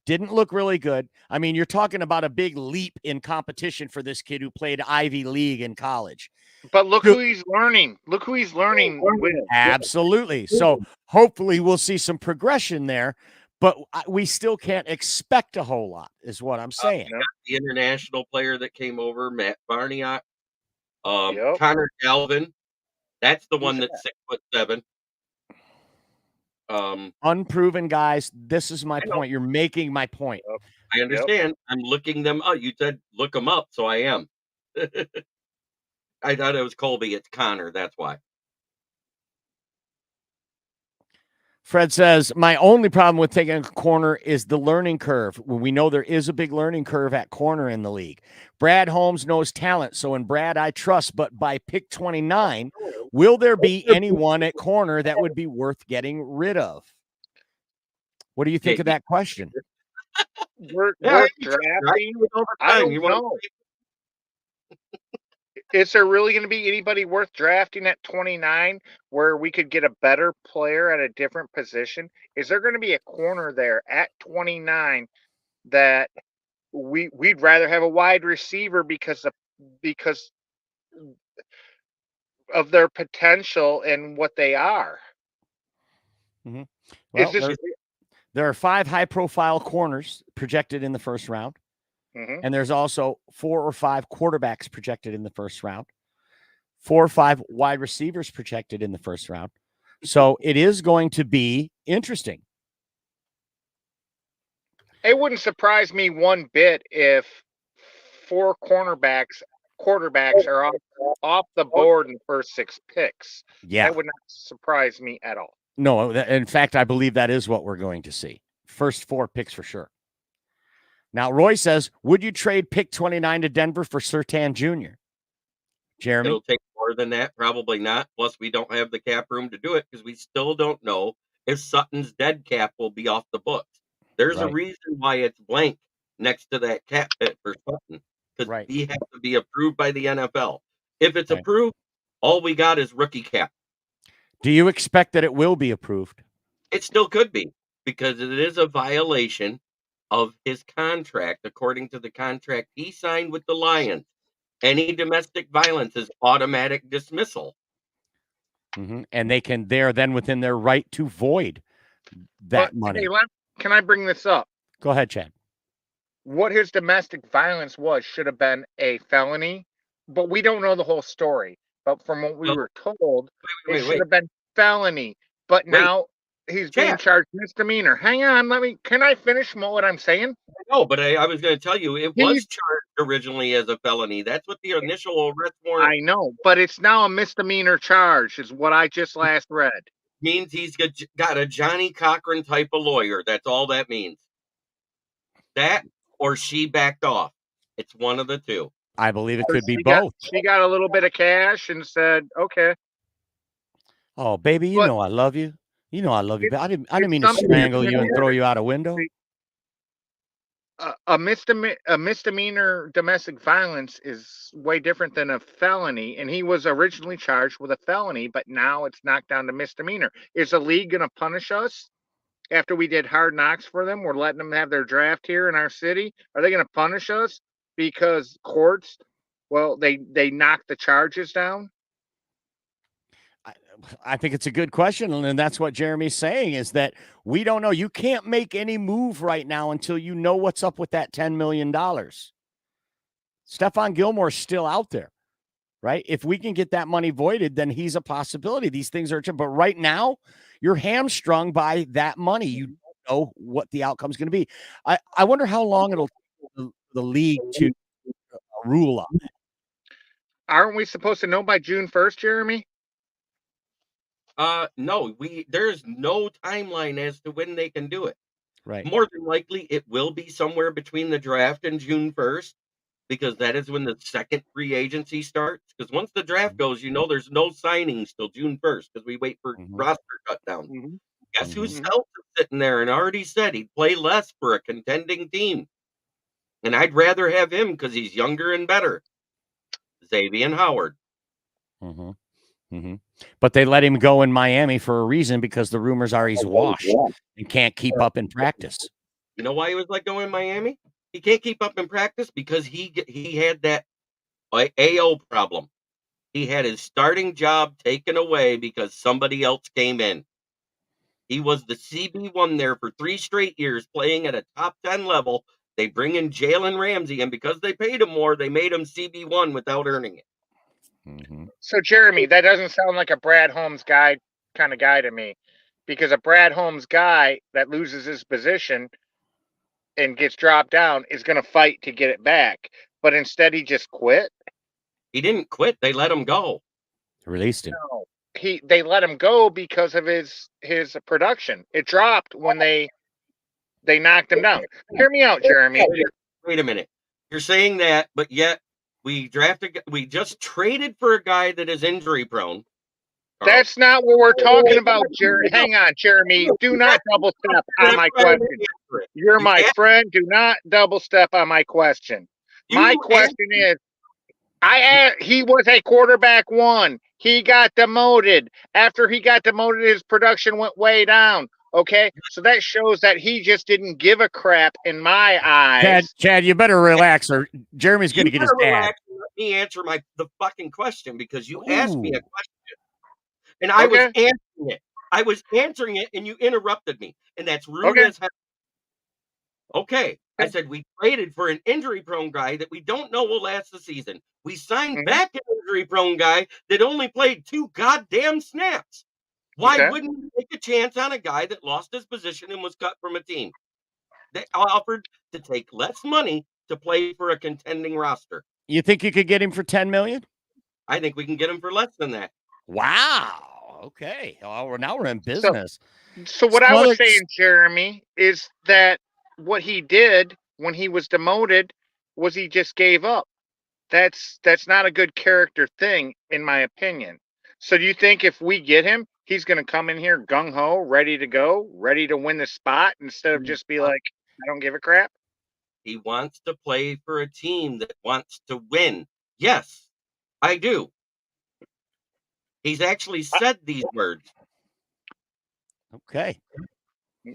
Didn't look really good. I mean, you're talking about a big leap in competition for this kid who played Ivy League in college. But look who he's learning. Look who he's learning with. Absolutely. So hopefully we'll see some progression there, but we still can't expect a whole lot, is what I'm saying. The international player that came over, Matt Barniak, Connor Galvin. That's the one that's 6'7". Unproven guys. This is my I know. point. You're making my point. I understand. I'm looking them up. You said look them up, so I am. I thought it was Colby. It's Connor. That's why. Fred says, my only problem with taking a corner is the learning curve. We know there is a big learning curve at corner in the league. Brad Holmes knows talent, so in Brad I trust, but by pick 29, will there be anyone at corner that would be worth getting rid of? What do you think of that question? Worth Yeah, drafting? all the I time. don't You wanna- know. Is there really going to be anybody worth drafting at 29 where we could get a better player at a different position? Is there going to be a corner there at 29 that we'd rather have a wide receiver because of their potential and what they are? Well, Is this there are 5 high-profile corners projected in the first round. Mhm. And there's also 4 or 5 quarterbacks projected in the first round, 4 or 5 wide receivers projected in the first round. So it is going to be interesting. It wouldn't surprise me one bit if 4 quarterbacks are off the board in the first 6 picks. Yeah. That would not surprise me at all. No, in fact, I believe that is what we're going to see. First 4 picks for sure. Now, Roy says, would you trade pick 29 to Denver for Surtain Jr.? Jeremy? It'll take more than that. Probably not. Plus, we don't have the cap room to do it because we still don't know if Sutton's dead cap will be off the books. There's a Right. reason why it's blank next to that cap hit for Sutton because Right. he has to be approved by the NFL. If it's Right. approved, all we got is rookie cap. Do you expect that it will be approved? It still could be because it is a violation of his contract, according to the contract he signed with the Lions. Any domestic violence is automatic dismissal. And they're then within their right to void that But, money. hey, can I bring this up? Go ahead, Chad. What his domestic violence should have been a felony, but we don't know the whole story. But from what we were told, it should have been felony. But now he's being charged misdemeanor. Hang on, can I finish what I'm saying? No, but I was going to tell you, it was charged originally as a felony. That's what the initial arrest warrant. I know, but it's now a misdemeanor charge, is what I just last read. Means he's got a Johnny Cochran type of lawyer. That's all that means. That or she backed off. It's one of the two. I believe it could be both. She got a little bit of cash and said, "Okay." Oh, baby, you know I love you. You know I love you. But I didn't mean to strangle you and throw you out a window. A misdemeanor domestic violence is way different than a felony, and he was originally charged with a felony, but now it's knocked down to misdemeanor. Is the league going to punish us after we did hard knocks for them? We're letting them have their draft here in our city. Are they going to punish us because courts, they knocked the charges down? I think it's a good question, and that's what Jeremy's saying is that we don't know. You can't make any move right now until you know what's up with that $10 million. Stephon Gilmore's still out there, right? If we can get that money voided, then he's a possibility. These things are, but right now you're hamstrung by that money. You don't know what the outcome's going to be. I wonder how long it'll take the league to rule on that. Aren't we supposed to know by June 1st, Jeremy? No, there's no timeline as to when they can do it. Right. More than likely, it will be somewhere between the draft and June 1st, because that is when the second free agency starts. Because once the draft goes, there's no signings till June 1st because we wait for roster cut down. Guess who's sitting there and already said he'd play less for a contending team? And I'd rather have him because he's younger and better. Xavier Howard. But they let him go in Miami for a reason because the rumors are he's washed and can't keep up in practice. You know why he was let go in Miami? He can't keep up in practice because he had that AO problem. He had his starting job taken away because somebody else came in. He was the CB1 there for 3 straight years, playing at a top 10 level. They bring in Jalen Ramsey, and because they paid him more, they made him CB1 without earning it. So, Jeremy, that doesn't sound like a Brad Holmes kind of guy to me. because a Brad Holmes guy that loses his position and gets dropped down is going to fight to get it back. But instead, he just quit. He didn't quit. They let him go. Released him. No, they let him go because of his production. It dropped when they knocked him down. Hear me out, Jeremy. Wait a minute. You're saying that, but yet we just traded for a guy that is injury prone. That's not what we're talking about, Jeremy. Hang on, Jeremy. Do not double step on my question. You're my friend. Do not double step on my question. My question is, he was a quarterback one. He got demoted. After he got demoted, his production went way down. Okay, so that shows that he just didn't give a crap in my eyes. Chad, you better relax, or Jeremy's going to get his dad. Let me answer the fucking question, because you asked me a question, and I was answering it. I was answering it, and you interrupted me, and that's rude as hell. Okay, I said we traded for an injury-prone guy that we don't know will last the season. We signed back an injury-prone guy that only played 2 goddamn snaps. Why wouldn't you take a chance on a guy that lost his position and was cut from a team? They offered to take less money to play for a contending roster. You think you could get him for $10 million? I think we can get him for less than that. Wow. Okay. Well, now we're in business. So what I was saying, Jeremy, is that what he did when he was demoted was he just gave up. That's not a good character thing, in my opinion. So do you think if we get him, he's going to come in here gung-ho, ready to go, ready to win the spot, instead of just be like, I don't give a crap? He wants to play for a team that wants to win. Yes, I do. He's actually said these words. Okay.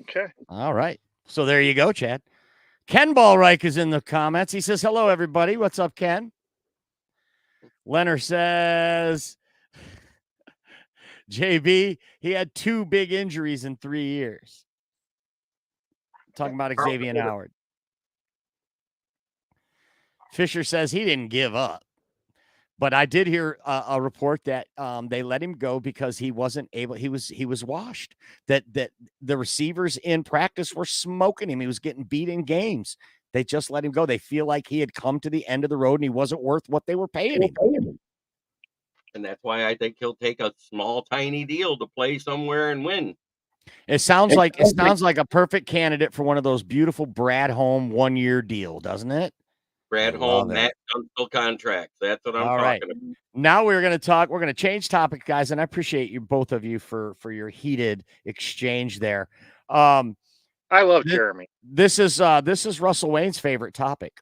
Okay. All right. So there you go, Chad. Ken Ballreich is in the comments. He says, hello, everybody. What's up, Ken? Leonard says, JB, he had 2 big injuries in 3 years. Talking about Xavier Howard. Fisher says he didn't give up. But I did hear a report that they let him go because he wasn't able. He was washed. That the receivers in practice were smoking him. He was getting beat in games. They just let him go. They feel like he had come to the end of the road and he wasn't worth what they were paying him. And that's why I think he'll take a small, tiny deal to play somewhere and win. It sounds like a perfect candidate for one of those beautiful Brad Holmes 1-year deal, doesn't it? Brad Holmes, Matt Dunstall contracts. That's what I'm talking about. Now we're going to change topic, guys, and I appreciate you, both of you, for your heated exchange there. I love Jeremy. This is Russell Wayne's favorite topic.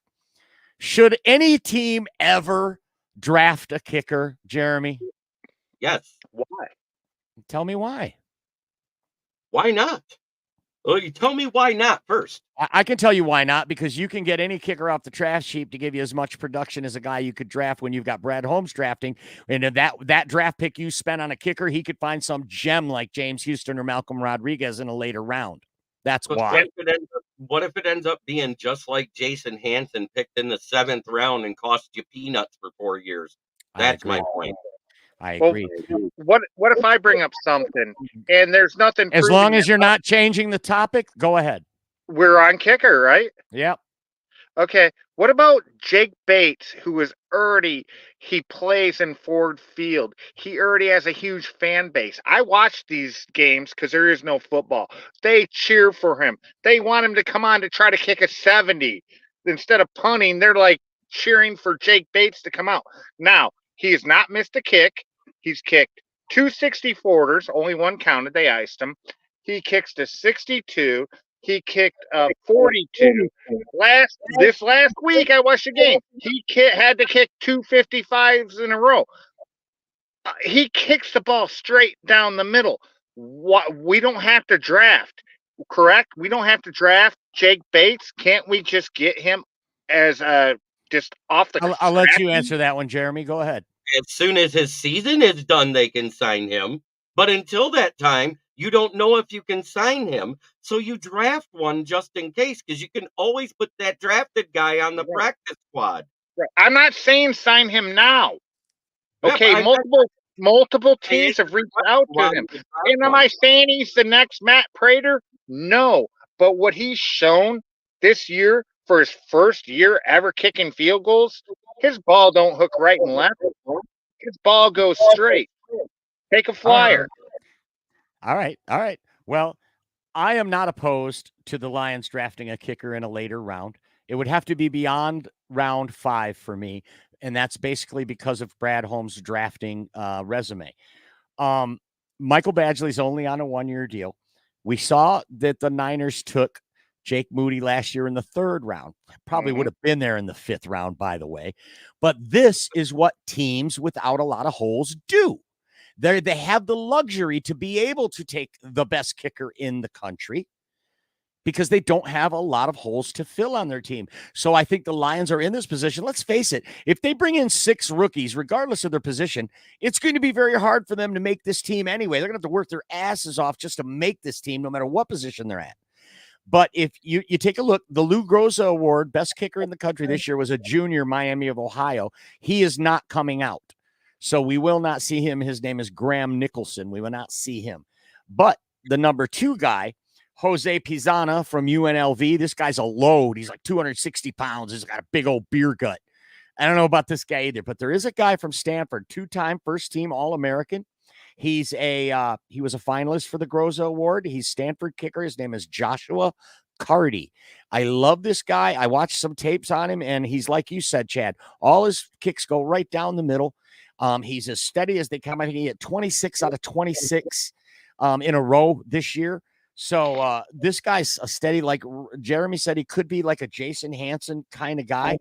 Should any team ever draft a kicker, Jeremy? Yes. Why? Tell me why. Why not? Well, you tell me why not first. I can tell you why not, because you can get any kicker off the draft sheet to give you as much production as a guy you could draft when you've got Brad Holmes drafting. And if that draft pick you spent on a kicker, he could find some gem like James Houston or Malcolm Rodriguez in a later round. That's why. What if it ends up being just like Jason Hansen, picked in the 7th round and cost you peanuts for 4 years? That's my point. I agree. Well, what if I bring up something and there's nothing? As long as you're not changing the topic, go ahead. We're on kicker, right? Yep. Okay. What about Jake Bates, who is he plays in Ford Field. He already has a huge fan base. I watch these games because there is no football. They cheer for him. They want him to come on to try to kick a 70. Instead of punting, they're like cheering for Jake Bates to come out. Now, he has not missed a kick. He's kicked 2 64-ers, only one counted. They iced him. He kicks to 62. He kicked 42. This last week, I watched the game. He had to kick 2 55s in a row. He kicks the ball straight down the middle. We don't have to draft, correct? We don't have to draft Jake Bates. Can't we just get him as just off the? I'll let you answer that one, Jeremy. Go ahead. As soon as his season is done, they can sign him. But until that time, you don't know if you can sign him. So you draft one just in case, because you can always put that drafted guy on the practice squad. I'm not saying sign him now. Yeah, Okay, Multiple Hey, teams have reached out to why him. you And am one? I saying he's the next Matt Prater? No. But what he's shown this year for his first year ever kicking field goals, his ball don't hook right and left. His ball goes straight. Take a All right. flyer. All right. All right. Well, I am not opposed to the Lions drafting a kicker in a later round. It would have to be beyond round 5 for me, and that's basically because of Brad Holmes' drafting resume. Um, Michael Badgley's only on a 1-year deal. We saw that the Niners took Jake Moody last year in the 3rd round. Probably would have been there in the 5th round, by the way. But this is what teams without a lot of holes do. They have the luxury to be able to take the best kicker in the country because they don't have a lot of holes to fill on their team. So I think the Lions are in this position. Let's face it, if they bring in 6 rookies, regardless of their position, it's going to be very hard for them to make this team anyway. They're going to have to work their asses off just to make this team, no matter what position they're at. But if you take a look, the Lou Groza Award, best kicker in the country this year, was a junior, Miami of Ohio. He is not coming out. So we will not see him. His name is Graham Nicholson. We will not see him. But the number 2 guy, Jose Pizana from UNLV, this guy's a load. He's like 260 pounds. He's got a big old beer gut. I don't know about this guy either, but there is a guy from Stanford, 2-time first-team All-American. He was a finalist for the Groza Award. He's Stanford kicker. His name is Joshua Cardi. I love this guy. I watched some tapes on him, and he's like you said, Chad. All his kicks go right down the middle. He's as steady as they come. I think he hit 26 out of 26 in a row this year. So this guy's a steady, like Jeremy said, he could be like a Jason Hanson kind of guy.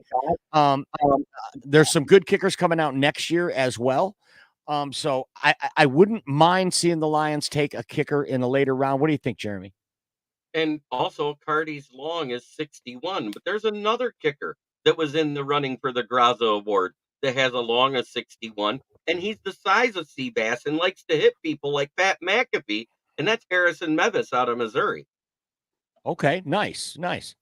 There's some good kickers coming out next year as well. So I wouldn't mind seeing the Lions take a kicker in a later round. What do you think, Jeremy? And also, Cardi's long is 61, but there's another kicker that was in the running for the Graza Award that has a long of 61, and he's the size of Seabass and likes to hit people like Pat McAfee, and that's Harrison Mevis out of Missouri. Okay, nice.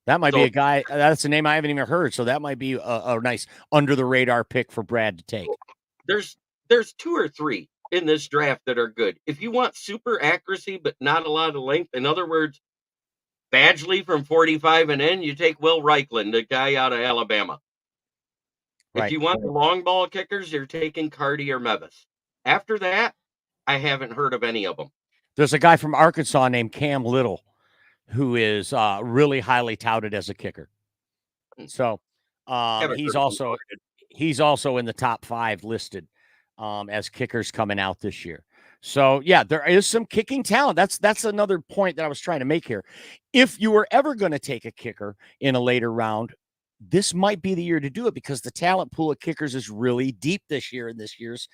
That might be So a guy. That's a name I haven't even heard. So that might be a nice under the radar pick for Brad to take. there's 2 or 3 in this draft that are good. If you want super accuracy but not a lot of length, in other words, Badgley from 45 and in, you take Will Reichland, the guy out of Alabama. Right. If you want the long ball kickers, you're taking Cardi or Mevis. After that, I haven't heard of any of them. There's a guy from Arkansas named Cam Little who is really highly touted as a kicker. So he's also in the top 5 listed as kickers coming out this year. So yeah, there is some kicking talent. That's another point that I was trying to make here. If you were ever going to take a kicker in a later round, this might be the year to do it because the talent pool of kickers is really deep this year in this year's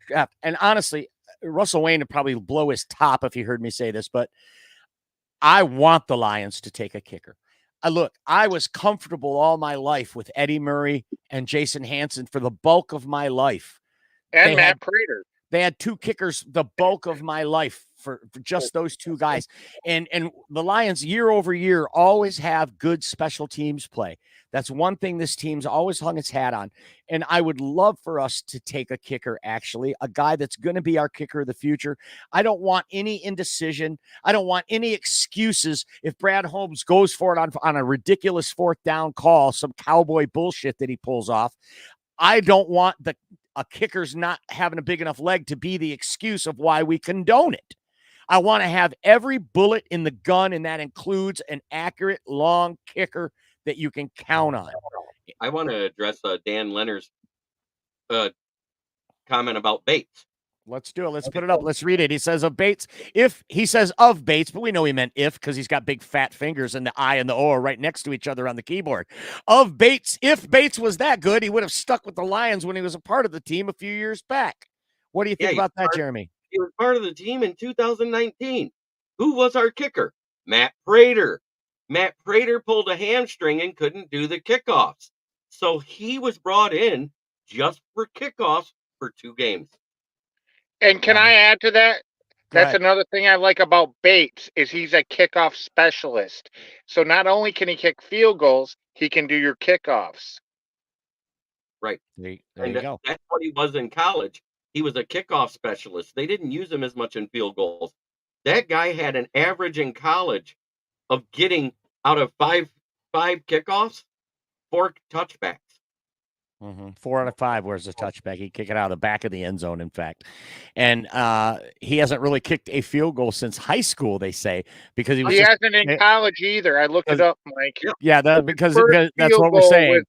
draft. And honestly, Russell Wayne would probably blow his top if he heard me say this, but I want the Lions to take a kicker. Look, I was comfortable all my life with Eddie Murray and Jason Hanson for the bulk of my life. And Matt Prater. They had 2 kickers the bulk of my life for just those 2 guys. And the Lions year over year always have good special teams play. That's one thing this team's always hung its hat on. And I would love for us to take a kicker, actually, a guy that's going to be our kicker of the future. I don't want any indecision. I don't want any excuses if Brad Holmes goes for it on a ridiculous 4th down call, some cowboy bullshit that he pulls off. I don't want a kicker's not having a big enough leg to be the excuse of why we condone it. I want to have every bullet in the gun, and that includes an accurate long kicker that you can count on. I want to address Dan Leonard's comment about Bates. Let's do it. Let's put it up. Let's read it. He says of Bates, of Bates, but we know he meant if because he's got big fat fingers and the I and the O are right next to each other on the keyboard. Of Bates, if Bates was that good, he would have stuck with the Lions when he was a part of the team a few years back. What do you think about that, Jeremy? He was part of the team in 2019. Who was our kicker? Matt Prater. Matt Prater pulled a hamstring and couldn't do the kickoffs. So he was brought in just for kickoffs for 2 games. And can I add to that? That's another thing I like about Bates is he's a kickoff specialist. So not only can he kick field goals, he can do your kickoffs. Right. There you go. That's what he was in college. He was a kickoff specialist. They didn't use him as much in field goals. That guy had an average in college of getting out of five kickoffs, 4 touchbacks. 4 out of 5 where's the touchback. He kick it out of the back of the end zone, in fact. And he hasn't really kicked a field goal since high school, they say, because he was He just, hasn't in college either. I looked it up, Mike. yeah, because First that's field what we're goal saying.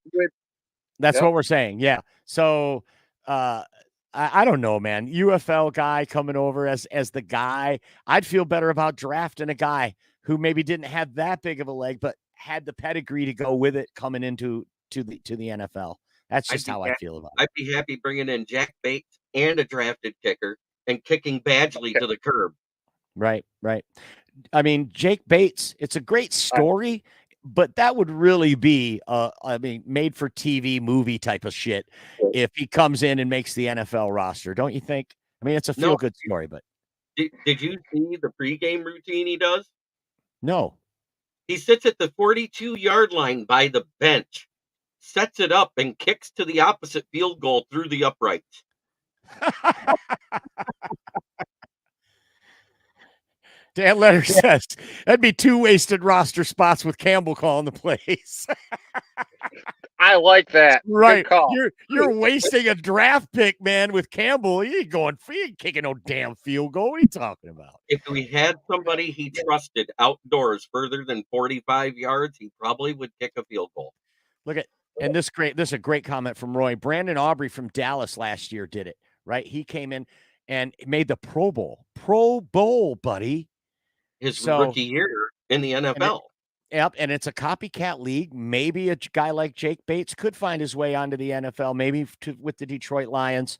That's what we're saying. Yeah. So I don't know, man. UFL guy coming over as the guy. I'd feel better about drafting a guy who maybe didn't have that big of a leg, but had the pedigree to go with it coming into the NFL. That's just how I feel about it. I'd be happy bringing in Jack Bates and a drafted kicker and kicking Badgley to the curb. Right. I mean, Jake Bates, it's a great story, but that would really be, made for TV movie type of shit if he comes in and makes the NFL roster, don't you think? I mean, it's a feel good story, but. Did you see the pregame routine he does? No. He sits at the 42-yard line by the bench, sets it up, and kicks to the opposite field goal through the uprights. Dan Leonard says that'd be 2 wasted roster spots with Campbell calling the plays. I like that. Right. Good call. You're wasting a draft pick, man, with Campbell. He ain't kicking no damn field goal. What are you talking about? If we had somebody he trusted outdoors further than 45 yards, he probably would kick a field goal. Look at, and this is a great comment from Roy. Brandon Aubrey from Dallas last year did it, right? He came in and made the Pro Bowl, buddy. His rookie year in the NFL. Yep, and it's a copycat league. Maybe a guy like Jake Bates could find his way onto the NFL, maybe with the Detroit Lions.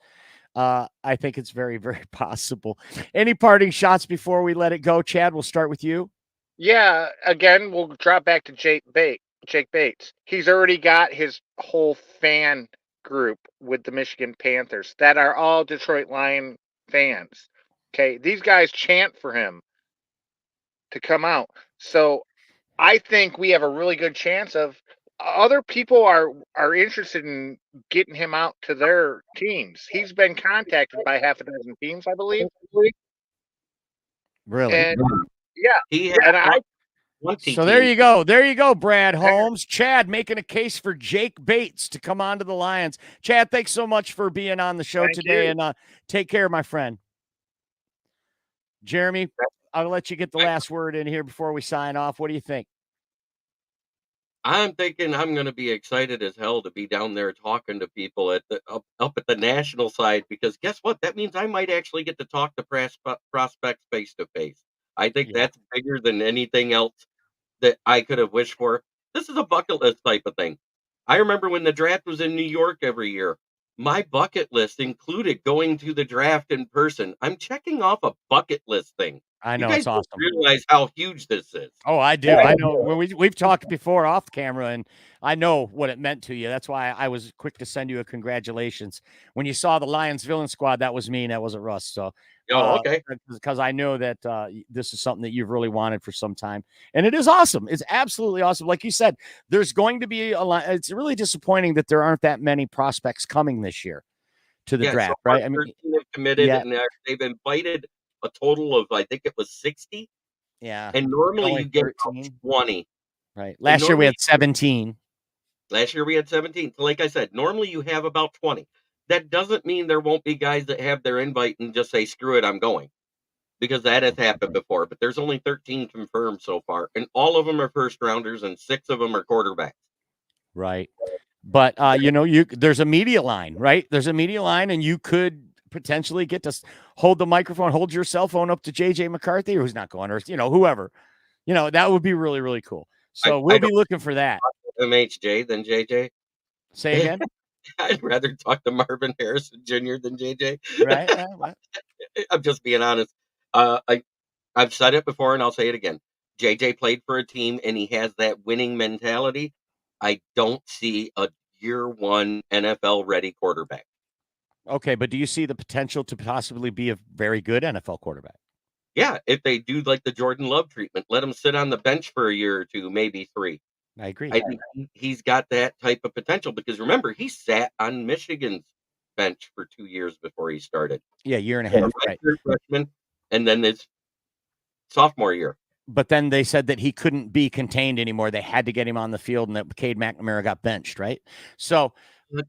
I think it's very, very possible. Any parting shots before we let it go? Chad, we'll start with you. Yeah, again, we'll drop back to Jake Bates. He's already got his whole fan group with the Michigan Panthers that are all Detroit Lion fans. Okay, these guys chant for him to come out. So I think we have a really good chance of other people are interested in getting him out to their teams. He's been contacted by half a dozen teams, I believe. Really? And yeah. So there you go. There you go, Brad Holmes. Chad making a case for Jake Bates to come on to the Lions. Chad, thanks so much for being on the show today, and take care, my friend. Jeremy, I'll let you get the last word in here before we sign off. What do you think? I'm thinking I'm going to be excited as hell to be down there talking to people at the up at the national side, because guess what? That means I might actually get to talk to prospects face to face. I think that's bigger than anything else that I could have wished for. This is a bucket list type of thing. I remember when the draft was in New York every year, my bucket list included going to the draft in person. I'm checking off a bucket list thing. I know, it's awesome. Realize how huge this is. Oh, I do. I know. We've talked before off camera, and I know what it meant to you. That's why I was quick to send you a congratulations. When you saw the Lions villain squad, that was me, and that wasn't Russ. So, okay. Because I know that this is something that you've really wanted for some time, and it is awesome. It's absolutely awesome. Like you said, there's going to be a lot. It's really disappointing that there aren't that many prospects coming this year to the draft, so right? I mean, have committed, and they've invited a total of, I think it was 60. Yeah. And normally you get 20. Right. Last year we had 17. Last year we had 17. So like I said, normally you have about 20. That doesn't mean there won't be guys that have their invite and just say, screw it, I'm going. Because that has happened before. But there's only 13 confirmed so far. And all of them are first rounders and 6 of them are quarterbacks. Right. But, there's a media line, right? There's a media line, and you could potentially get to hold the microphone, hold your cell phone up to JJ McCarthy, or who's not going, or whoever, that would be really, really cool. So we'll be looking for that. MHJ than JJ. Say again. I'd rather talk to Marvin Harrison Jr. than JJ. Right. I'm just being honest. I've said it before and I'll say it again. JJ played for a team and he has that winning mentality. I don't see a year one NFL ready quarterback. Okay, but do you see the potential to possibly be a very good NFL quarterback? Yeah, if they do like the Jordan Love treatment, let him sit on the bench for a year or two, maybe 3. I agree. I think he's got that type of potential because remember, he sat on Michigan's bench for 2 years before he started. Yeah, year and a half, right? Freshman, and then his sophomore year. But then they said that he couldn't be contained anymore. They had to get him on the field, and that Cade McNamara got benched, right? So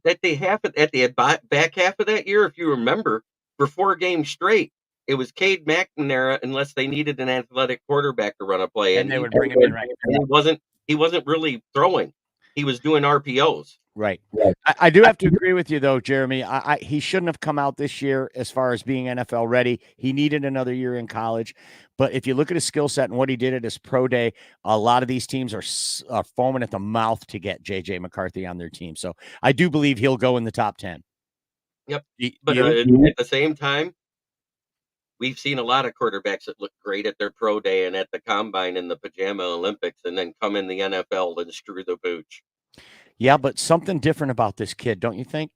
at the back half of that year, if you remember, for 4 games straight, it was Cade McNamara unless they needed an athletic quarterback to run a play, and they would bring him in, right? And he wasn't really throwing; he was doing RPOs. Right. I do have to agree with you, though, Jeremy. He shouldn't have come out this year as far as being NFL ready. He needed another year in college. But if you look at his skill set and what he did at his pro day, a lot of these teams are foaming at the mouth to get J.J. McCarthy on their team. So I do believe he'll go in the top 10. Yep. But at the same time, we've seen a lot of quarterbacks that look great at their pro day and at the combine and the pajama Olympics and then come in the NFL and screw the pooch. Yeah, but something different about this kid, don't you think?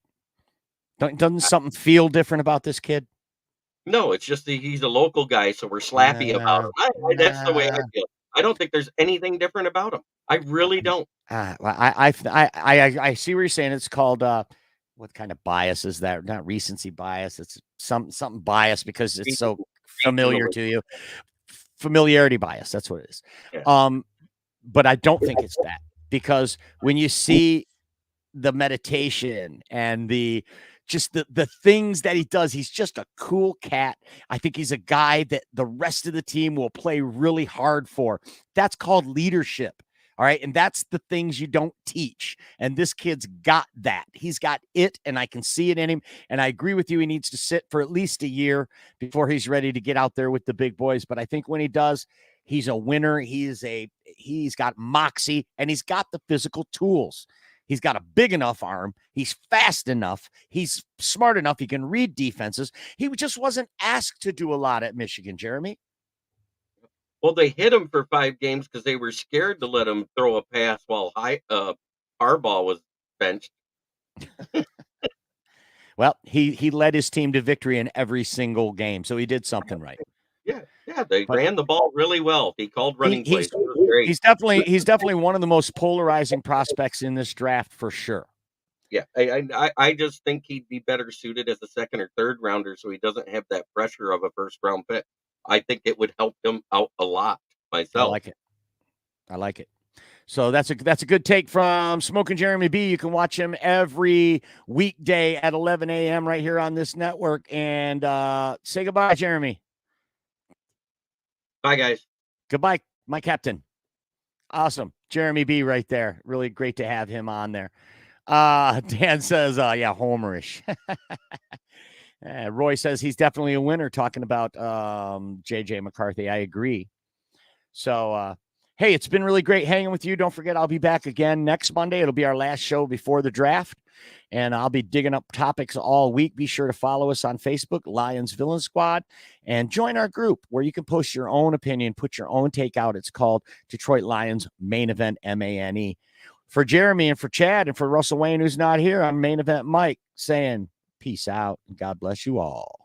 Doesn't something feel different about this kid? No, it's just he's a local guy, so we're slappy about him. That's the way I feel. I don't think there's anything different about him. I really don't. I see what you're saying. It's called what kind of bias is that? Not recency bias. It's something bias because it's so familiar to you. Familiarity bias. That's what it is. Yeah. But I don't think it's that. Because when you see the meditation and the things that he does, he's just a cool cat. I think he's a guy that the rest of the team will play really hard for. That's called leadership. All right. And that's the things you don't teach. And this kid's got that. He's got it, and I can see it in him. And I agree with you. He needs to sit for at least a year before he's ready to get out there with the big boys. But I think when he does, he's a winner. He's got moxie, and he's got the physical tools. He's got a big enough arm. He's fast enough. He's smart enough. He can read defenses. He just wasn't asked to do a lot at Michigan, Jeremy. Well, they hit him for 5 games because they were scared to let him throw a pass while Harbaugh was benched. Well, he led his team to victory in every single game, so he did something right. Yeah, they ran the ball really well. He called running plays. Great. He's definitely one of the most polarizing prospects in this draft for sure. Yeah, I just think he'd be better suited as a second or third rounder, so he doesn't have that pressure of a first round pick. I think it would help him out a lot myself. I like it. So that's a good take from Smoking Jeremy B. You can watch him every weekday at 11 a.m. right here on this network. And say goodbye, Jeremy. Bye, guys. Goodbye, my captain. Awesome. Jeremy B right there. Really great to have him on there. Dan says, yeah, homerish. Roy says he's definitely a winner, talking about J.J. McCarthy. I agree. So, hey, it's been really great hanging with you. Don't forget, I'll be back again next Monday. It'll be our last show before the draft, and I'll be digging up topics all week. Be sure to follow us on Facebook, Lions Villain Squad, and join our group where you can post your own opinion, put your own take out. It's called Detroit Lions Main Event, MANE. For Jeremy and for Chad and for Russell Wayne, who's not here, I'm Main Event Mike saying peace out and God bless you all.